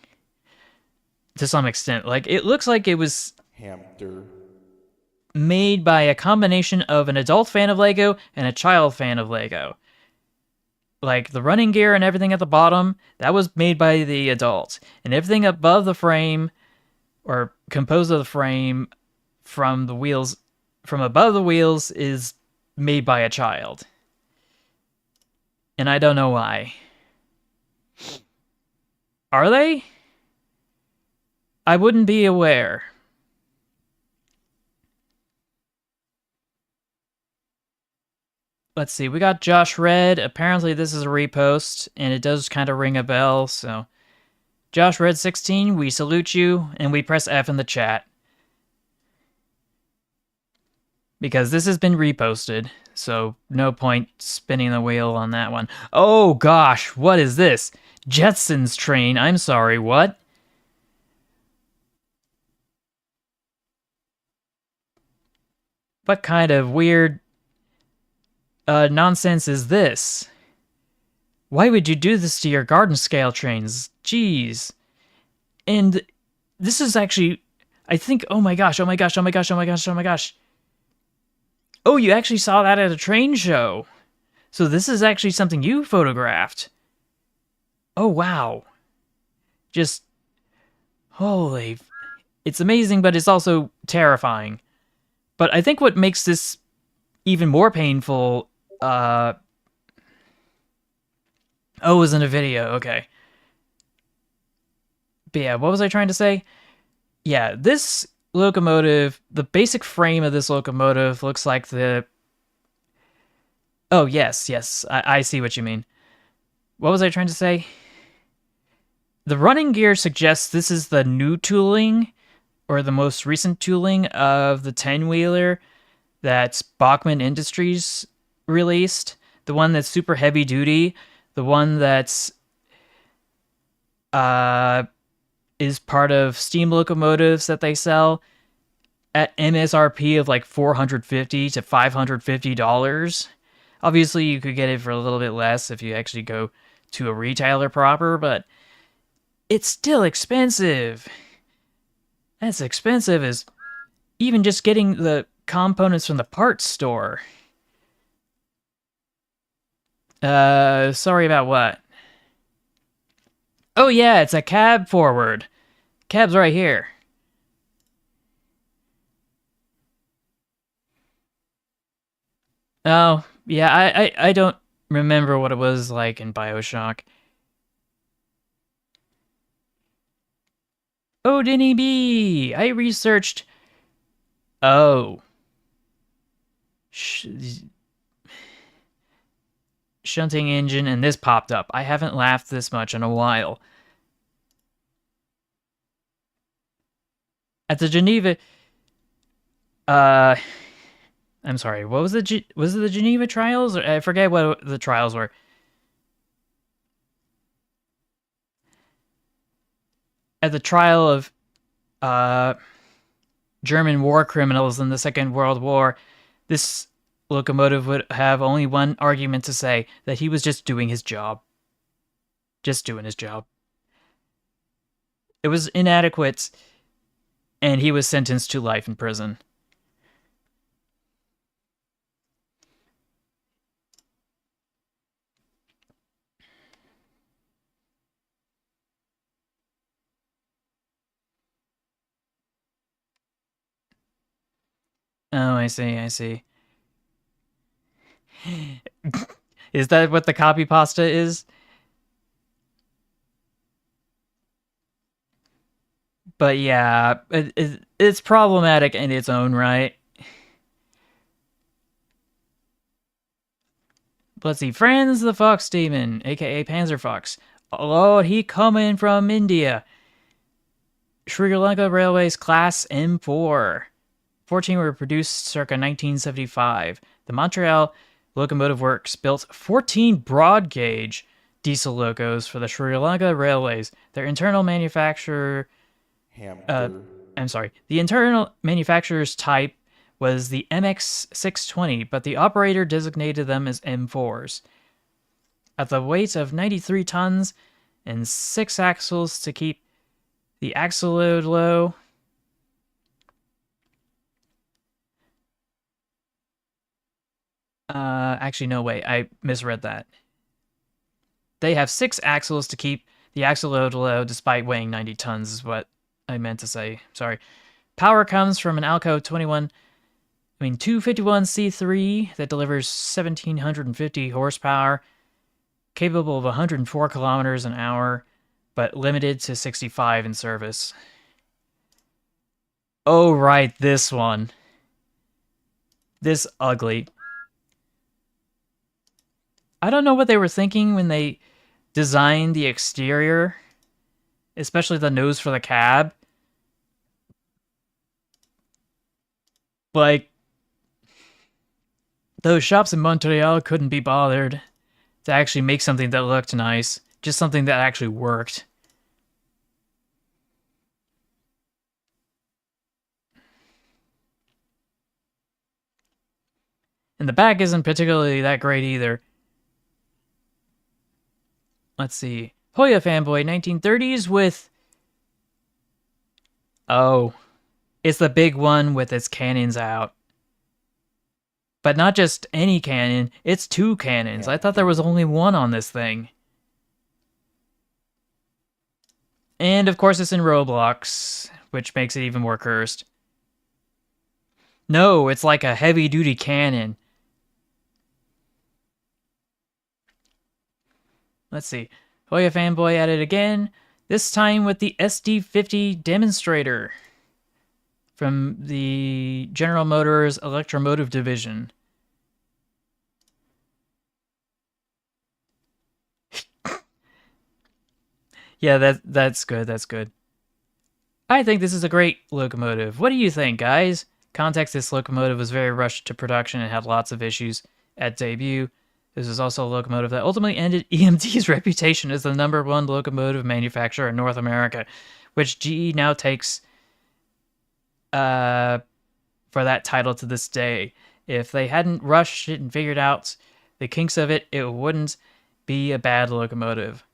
To some extent. Like, it looks like it was Hamster. made by a combination of an adult fan of Lego and a child fan of Lego. like the running gear and everything at the bottom, that was made by the adult. And everything above the frame or composed of the frame from the wheels from above the wheels is made by a child. And I don't know why. Are they? I wouldn't be aware. Let's see, we got Josh Red. Apparently this is a repost, and it does kind of ring a bell, so... Josh Red 16, we salute you, and we press F in the chat. Because this has been reposted, so no point spinning the wheel on that one. Oh gosh, what is this? Jetsons train, I'm sorry, what? What kind of weird nonsense is this? Why would you do this to your garden scale trains? Jeez. And this is actually, I think, oh my gosh, oh my gosh, oh my gosh, oh my gosh, oh my gosh. Oh, you actually saw that at a train show. So this is actually something you photographed. Oh, wow. Just, holy, it's amazing, but it's also terrifying. But I think what makes this even more painful, oh, it was in a video, okay. But yeah, what was I trying to say? Yeah, this locomotive, the basic frame of this locomotive looks like the... Oh, yes, I see what you mean. What was I trying to say? The running gear suggests this is the new tooling, or the most recent tooling of the 10-wheeler that Bachmann Industries released. The one that's super heavy duty. The one that's is part of steam locomotives that they sell at MSRP of like $450 to $550. Obviously, you could get it for a little bit less if you actually go to a retailer proper, but it's still expensive. As expensive as even just getting the components from the parts store. Sorry about what? Oh yeah, it's a cab forward. Cab's right here. Oh, yeah, I don't remember what it was like in BioShock. Oh, Denny B! I researched... Oh. Shunting engine, and this popped up. I haven't laughed this much in a while. At the Geneva... I'm sorry, what was was it the Geneva trials? I forget what the trials were. At the trial of German war criminals in the Second World War, this locomotive would have only one argument to say, that he was just doing his job. Just doing his job. It was inadequate, and he was sentenced to life in prison. Oh, I see, I see. Is that what the copy pasta is? But yeah, it's problematic in its own right. Let's see, Franz the Fox Demon, aka Panzer Fox. Oh, he coming from India. Sri Lanka Railways Class M4. 14 were produced circa 1975. The Montreal Locomotive Works built 14 broad gauge diesel locos for the Sri Lanka Railways. Their internal manufacturer... I'm sorry. The internal manufacturer's type was the MX620, but the operator designated them as M4s. At the weight of 93 tons and 6 axles to keep the axle load low. Actually, no, wait. I misread that. They have 6 axles to keep the axle load low despite weighing 90 tons is what I meant to say. Sorry. Power comes from an Alco 251C3 that delivers 1,750 horsepower, capable of 104 kilometers an hour, but limited to 65 in service. Oh, right, this one. This ugly. I don't know what they were thinking when they designed the exterior, especially the nose for the cab. Like, those shops in Montreal couldn't be bothered to actually make something that looked nice, just something that actually worked. And the back isn't particularly that great either. Let's see. Hoya fanboy 1930s with... Oh. It's the big one with its cannons out. But not just any cannon, it's 2 cannons. I thought there was only one on this thing. And of course it's in Roblox, which makes it even more cursed. No, it's like a heavy-duty cannon. Let's see. Hoya fanboy at it again, this time with the SD50 demonstrator from the General Motors Electromotive Division. Yeah, that's good, that's good. I think this is a great locomotive. What do you think, guys? Context, this locomotive was very rushed to production and had lots of issues at debut. This is also a locomotive that ultimately ended EMD's reputation as the #1 locomotive manufacturer in North America, which GE now takes for that title to this day. If they hadn't rushed it and figured out the kinks of it, it wouldn't be a bad locomotive.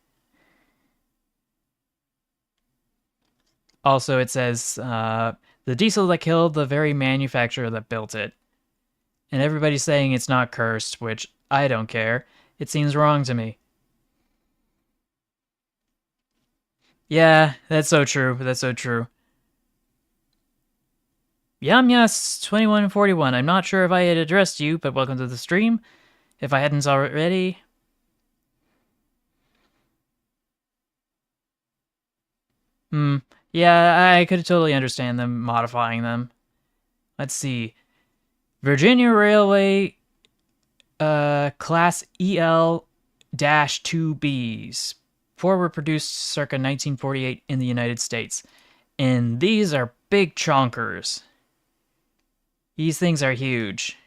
Also, it says, the diesel that killed the very manufacturer that built it. And everybody's saying it's not cursed, which I don't care. It seems wrong to me. Yeah, that's so true. That's so true. Yum-Yes2141. I'm not sure if I had addressed you, but welcome to the stream. If I hadn't already... Yeah, I could totally understand them modifying them. Let's see. Virginia Railway Class EL-2Bs. 4 were produced circa 1948 in the United States. And these are big chonkers. These things are huge.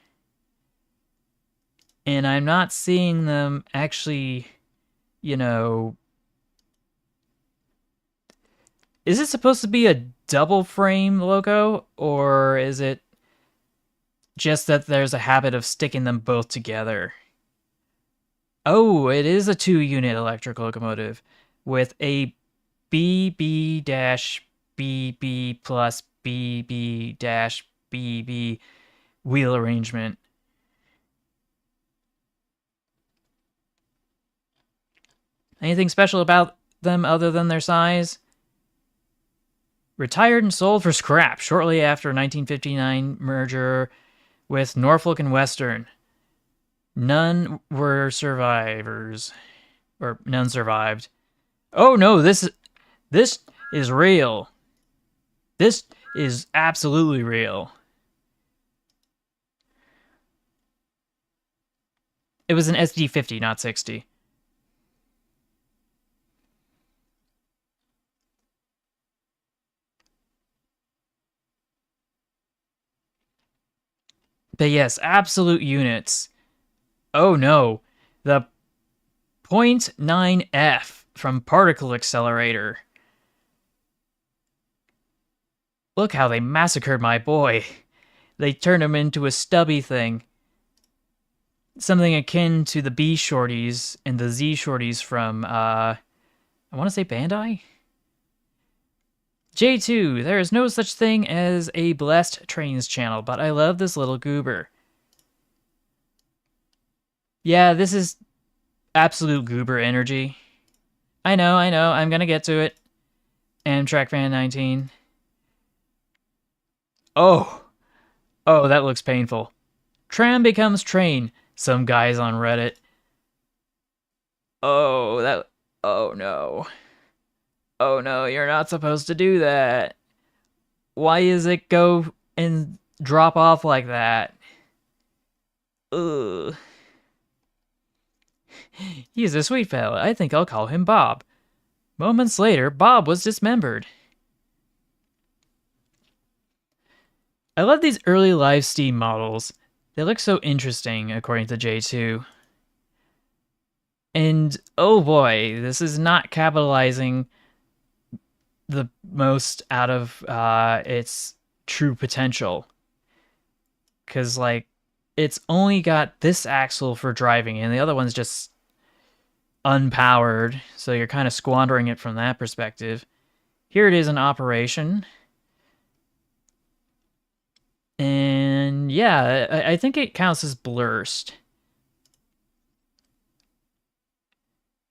And I'm not seeing them actually, you know... Is it supposed to be a double frame logo, or is it just that there's a habit of sticking them both together? Oh, it is a 2-unit electric locomotive with a BB-BB plus BB-BB wheel arrangement. Anything special about them other than their size? Retired and sold for scrap shortly after 1959 merger with Norfolk and Western. None were survivors, or none survived. Oh no, this is real. This is absolutely real. It was an SD50, not 60. But yes, absolute units. Oh no, the 0.9F from Particle Accelerator. Look how they massacred my boy. They turned him into a stubby thing. Something akin to the B shorties and the Z shorties from, I want to say Bandai? J2, there is no such thing as a Blessed Trains channel, but I love this little goober. Yeah, this is absolute goober energy. I know, I'm gonna get to it. Amtrak Fan 19. Oh! Oh, that looks painful. Tram becomes train. Some guys on Reddit. Oh, that... Oh, no. Oh, no, you're not supposed to do that. Why is it go and drop off like that? Ugh. He's a sweet fella. I think I'll call him Bob. Moments later, Bob was dismembered. I love these early live Steam models. They look so interesting, according to J2. And, oh boy, this is not capitalizing the most out of its true potential. Because, like, it's only got this axle for driving, and the other one's just unpowered, so you're kind of squandering it from that perspective. Here it is in operation. And yeah, I think it counts as blurst.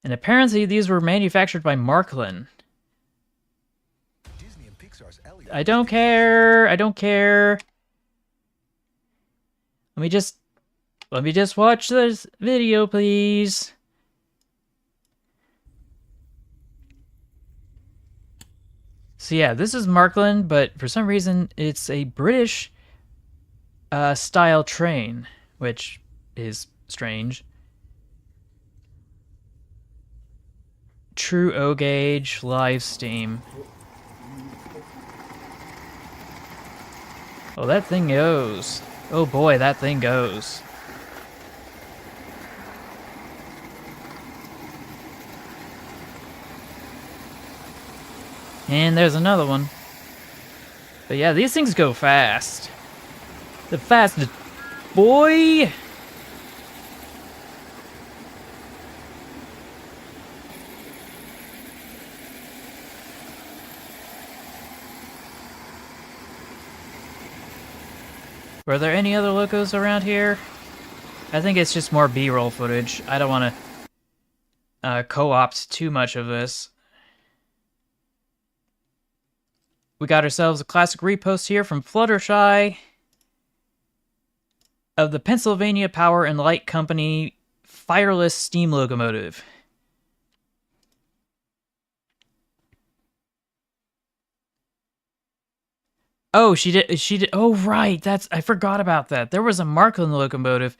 And apparently these were manufactured by Marklin. Disney and Pixar's Elliot. I don't care. I don't care. Let me just watch this video, please. So yeah, this is Marklin, but for some reason it's a British style train, which is strange. True O gauge live steam. Oh, that thing goes. Oh boy, that thing goes. And there's another one. But yeah, these things go fast. The fastest boy. Were there any other locos around here? I think it's just more B-roll footage. I don't want to co-opt too much of this. We got ourselves a classic repost here from Fluttershy of the Pennsylvania Power and Light Company fireless steam locomotive. Oh, she did. Oh, right. I forgot about that. There was a Marklin locomotive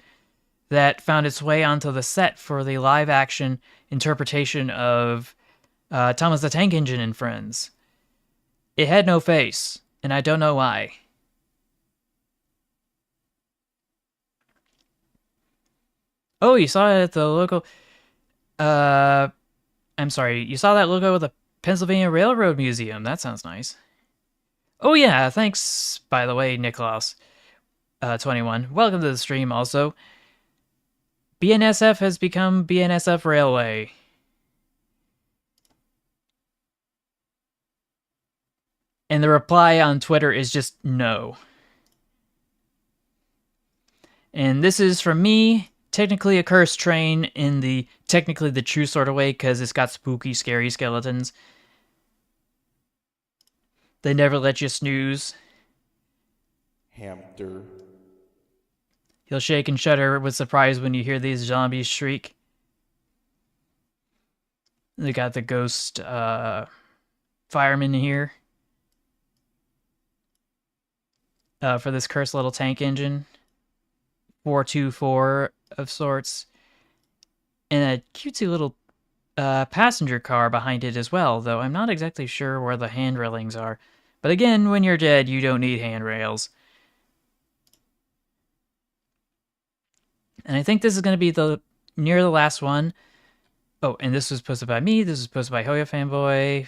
that found its way onto the set for the live action interpretation of Thomas the Tank Engine and Friends. It had no face, and I don't know why. Oh, you saw it at the local... I'm sorry, you saw that logo at the Pennsylvania Railroad Museum. That sounds nice. Oh yeah, thanks, by the way, Niklaus. 21. Welcome to the stream, also. BNSF has become BNSF Railway. And the reply on Twitter is just no. And this is from me, technically a cursed train in the technically the true sort of way, because it's got spooky, scary skeletons. They never let you snooze. Hamster. You'll shake and shudder with surprise when you hear these zombies shriek. They got the ghost fireman here. For this cursed little tank engine. 424 of sorts. And a cutesy little passenger car behind it as well, though I'm not exactly sure where the hand railings are. But again, when you're dead, you don't need handrails. And I think this is going to be near the last one. Oh, and this was posted by me. This was posted by Hoya Fanboy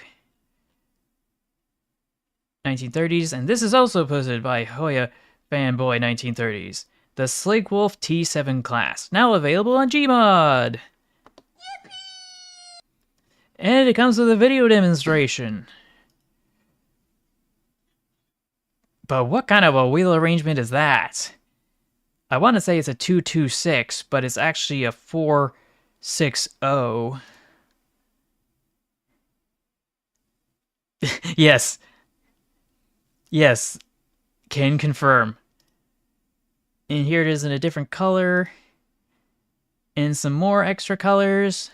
1930s. And this is also posted by Hoya Fanboy 1930s. The Slake Wolf T7 class. Now available on Gmod. And it comes with a video demonstration. But what kind of a wheel arrangement is that? I want to say it's a 226, but it's actually a 4 6-0. Yes. Yes. Can confirm. And here it is in a different color. And some more extra colors.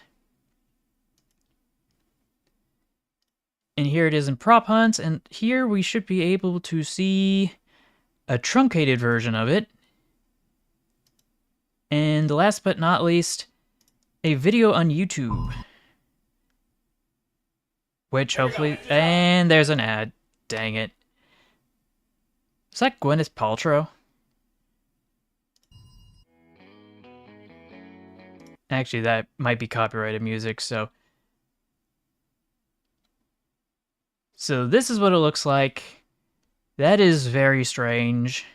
And here it is in prop hunt. And here we should be able to see a truncated version of it. And last but not least, a video on YouTube. Which hopefully... And there's an ad. Dang it. Is that Gwyneth Paltrow? Actually, that might be copyrighted music, so... So this is what it looks like. That is very strange.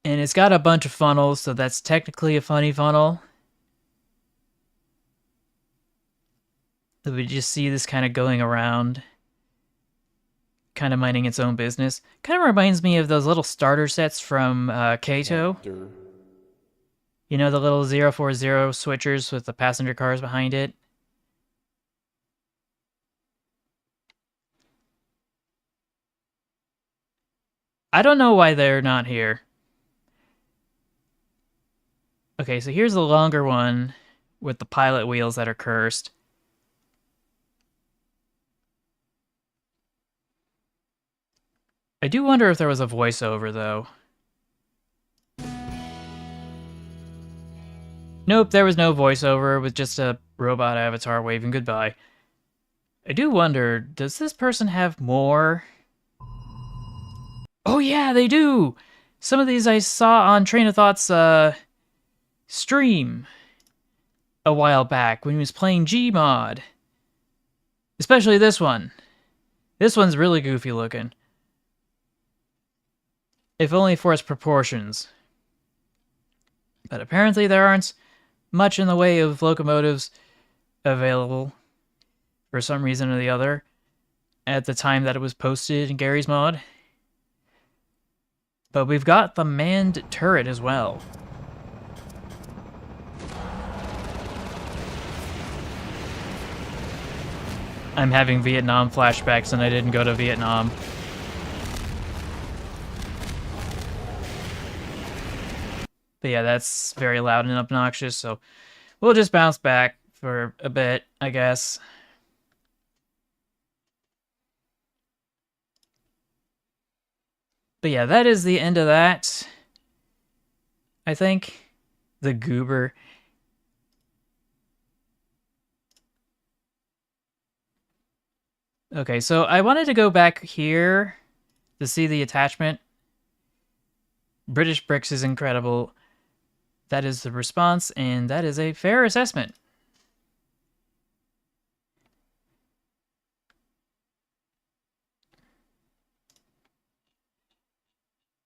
And it's got a bunch of funnels, so that's technically a funny funnel. So we just see this kind of going around, kind of minding its own business. Kind of reminds me of those little starter sets from Kato. Hamster. You know, the little 040 switchers with the passenger cars behind it? I don't know why they're not here. Okay, so here's the longer one with the pilot wheels that are cursed. I do wonder if there was a voiceover, though. Nope, there was no voiceover, with just a robot avatar waving goodbye. I do wonder, does this person have more? Oh yeah, they do! Some of these I saw on Train of Thought's stream a while back when he was playing Gmod. Especially this one. This one's really goofy looking. If only for its proportions. But apparently there aren't much in the way of locomotives available for some reason or the other at the time that it was posted in Gary's mod. But we've got the manned turret as well. I'm having Vietnam flashbacks and I didn't go to Vietnam. But yeah, that's very loud and obnoxious, so we'll just bounce back for a bit, I guess. But yeah, that is the end of that. I think. The goober. Okay, so I wanted to go back here to see the attachment. British Bricks is incredible. That is the response, and that is a fair assessment.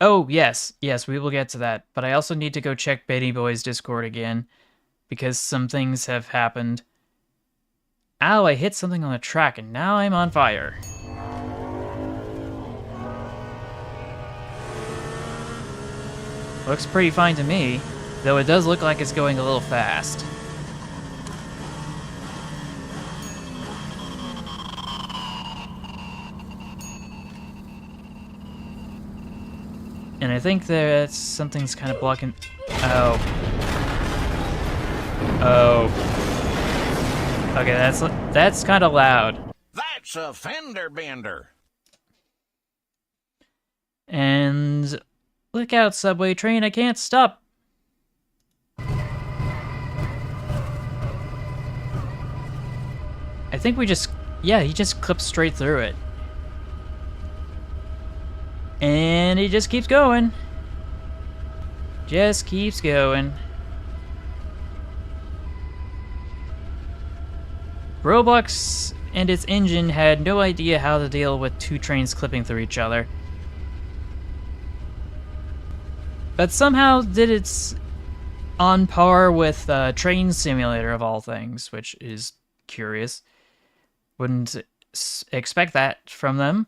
Oh, yes, we will get to that. But I also need to go check Betty Boy's Discord again, because some things have happened. Ow, I hit something on the track, and now I'm on fire. Looks pretty fine to me, though it does look like it's going a little fast. And I think that something's kind of blocking... Oh. Oh. Okay, that's kind of loud. That's a fender bender. And... Look out, subway train, I can't stop. I think we just... Yeah, he just clipped straight through it. And he just keeps going. Just keeps going. Roblox and its engine had no idea how to deal with two trains clipping through each other. But somehow did it on par with Train Simulator of all things, which is curious. Wouldn't expect that from them.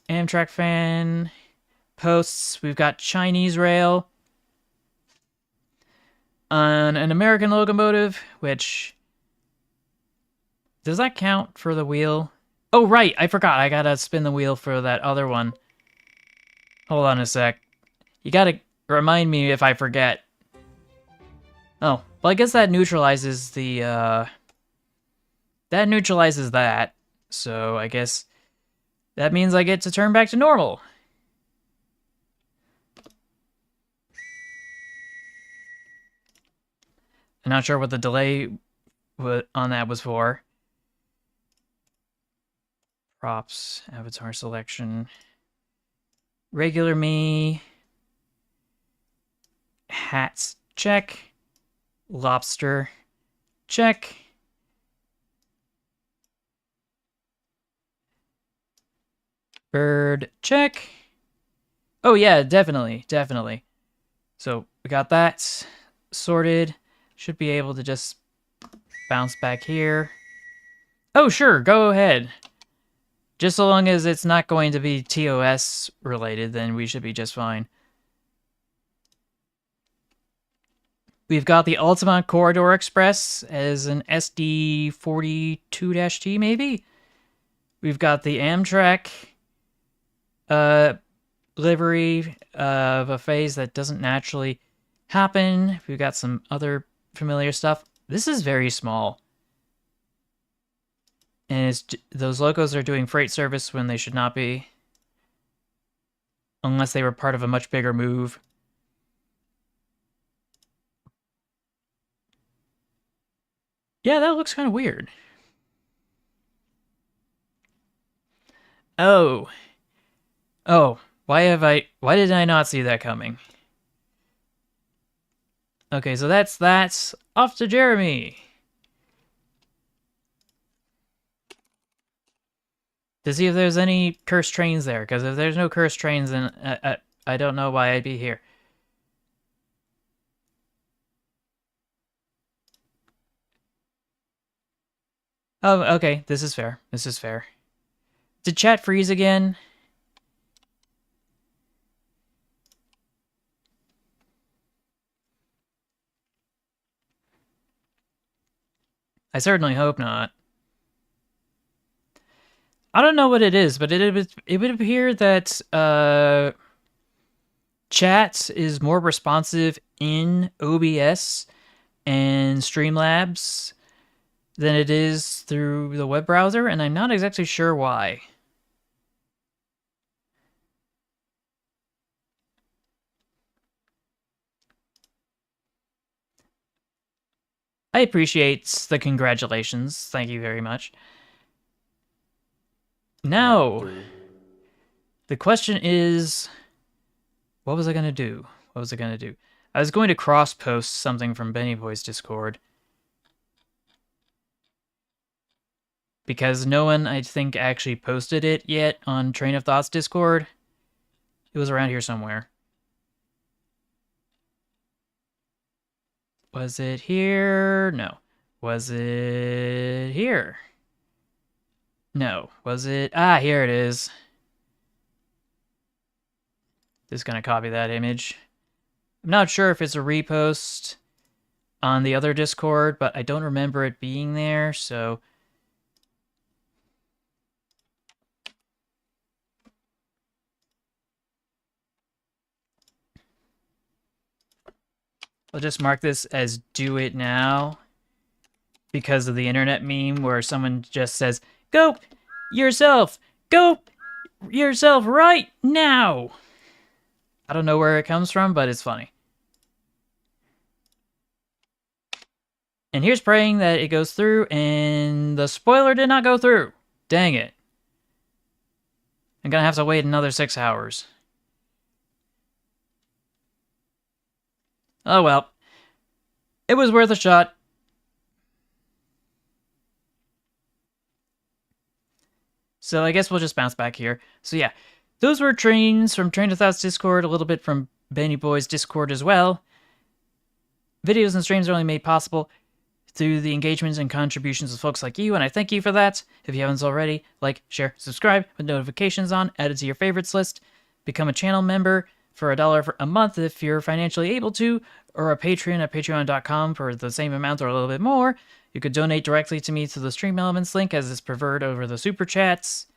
Amtrak fan, posts. We've got Chinese rail on an American locomotive, which... Does that count for the wheel? Oh, right, I forgot. I gotta spin the wheel for that other one. Hold on a sec. You gotta remind me if I forget. Oh, well, I guess that neutralizes the, that neutralizes that. So, I guess that means I get to turn back to normal. I'm not sure what the delay on that was for. Props, avatar selection. Regular me. Hats, check. Lobster, check. Bird, check. Oh yeah, definitely, definitely. So we got that sorted. Should be able to just bounce back here. Oh sure, go ahead. Just so long as it's not going to be TOS related, then we should be just fine. We've got the Altamont Corridor Express as an SD42-T, maybe? We've got the Amtrak livery of a phase that doesn't naturally happen. We've got some other familiar stuff. This is very small. And those locos are doing freight service when they should not be. Unless they were part of a much bigger move. Yeah, that looks kind of weird. Oh. Oh, why did I not see that coming? Okay, so that's off to Jeremy. To see if there's any cursed trains there, because if there's no cursed trains, then I don't know why I'd be here. Oh, okay, this is fair. This is fair. Did chat freeze again? I certainly hope not. I don't know what it is, but it would appear that chat is more responsive in OBS and Streamlabs than it is through the web browser, and I'm not exactly sure why. I appreciate the congratulations. Thank you very much. Now, the question is, what was I going to do? What was I going to do? I was going to cross-post something from Benny Boy's Discord. Because no one, I think, actually posted it yet on Train of Thought's Discord. It was around here somewhere. Was it here? No. Was it here? No. Was it? Ah, here it is. Just gonna copy that image. I'm not sure if it's a repost on the other Discord, but I don't remember it being there, so... I'll just mark this as do it now because of the internet meme where someone just says, go yourself right now. I don't know where it comes from, but it's funny. And here's praying that it goes through, and the spoiler did not go through. Dang it. I'm gonna have to wait another 6 hours. Oh well. It was worth a shot. So I guess we'll just bounce back here. So yeah, those were trains from Train of Thought's Discord, a little bit from Benny Boy's Discord as well. Videos and streams are only made possible through the engagements and contributions of folks like you, and I thank you for that. If you haven't already, like, share, subscribe with notifications on, add it to your favorites list. become a channel member for $1 a month if you're financially able to, or a Patreon at patreon.com for the same amount or a little bit more. You could donate directly to me to the Stream Elements link, as is preferred over the Super Chats,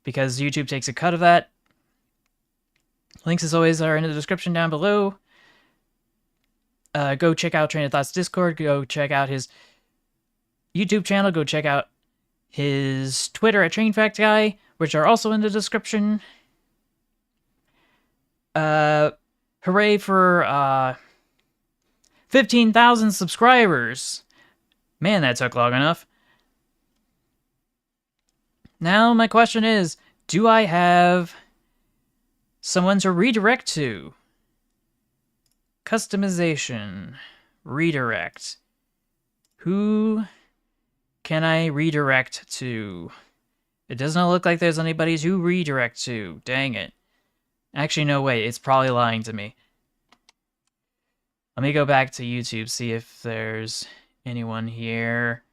because YouTube takes a cut of that. Links, as always, are in the description down below. Go check out Train of Thought's Discord. Go check out his YouTube channel. Go check out his Twitter at TrainFactGuy, which are also in the description. Hooray for 15,000 subscribers. Man, that took long enough. Now my question is, do I have someone to redirect to? Customization. Redirect. Who can I redirect to? It does not look like there's anybody to redirect to. Dang it. Actually, no, wait. It's probably lying to me. Let me go back to YouTube, see if there's anyone here.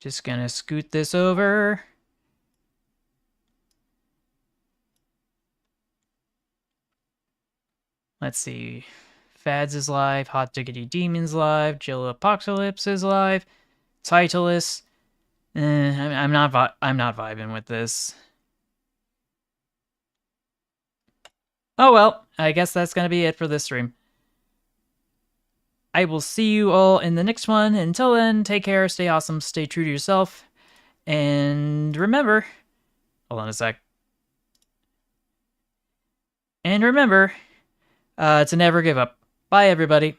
Just gonna scoot this over. Let's see. Fads is live. Hot Diggity Demons live. Jill Apocalypse is live. Titleist. I'm not vibing with this. Oh well, I guess that's gonna be it for this stream. I will see you all in the next one. Until then, take care, stay awesome, stay true to yourself, and remember, hold on a sec. And remember, to never give up. Bye, everybody.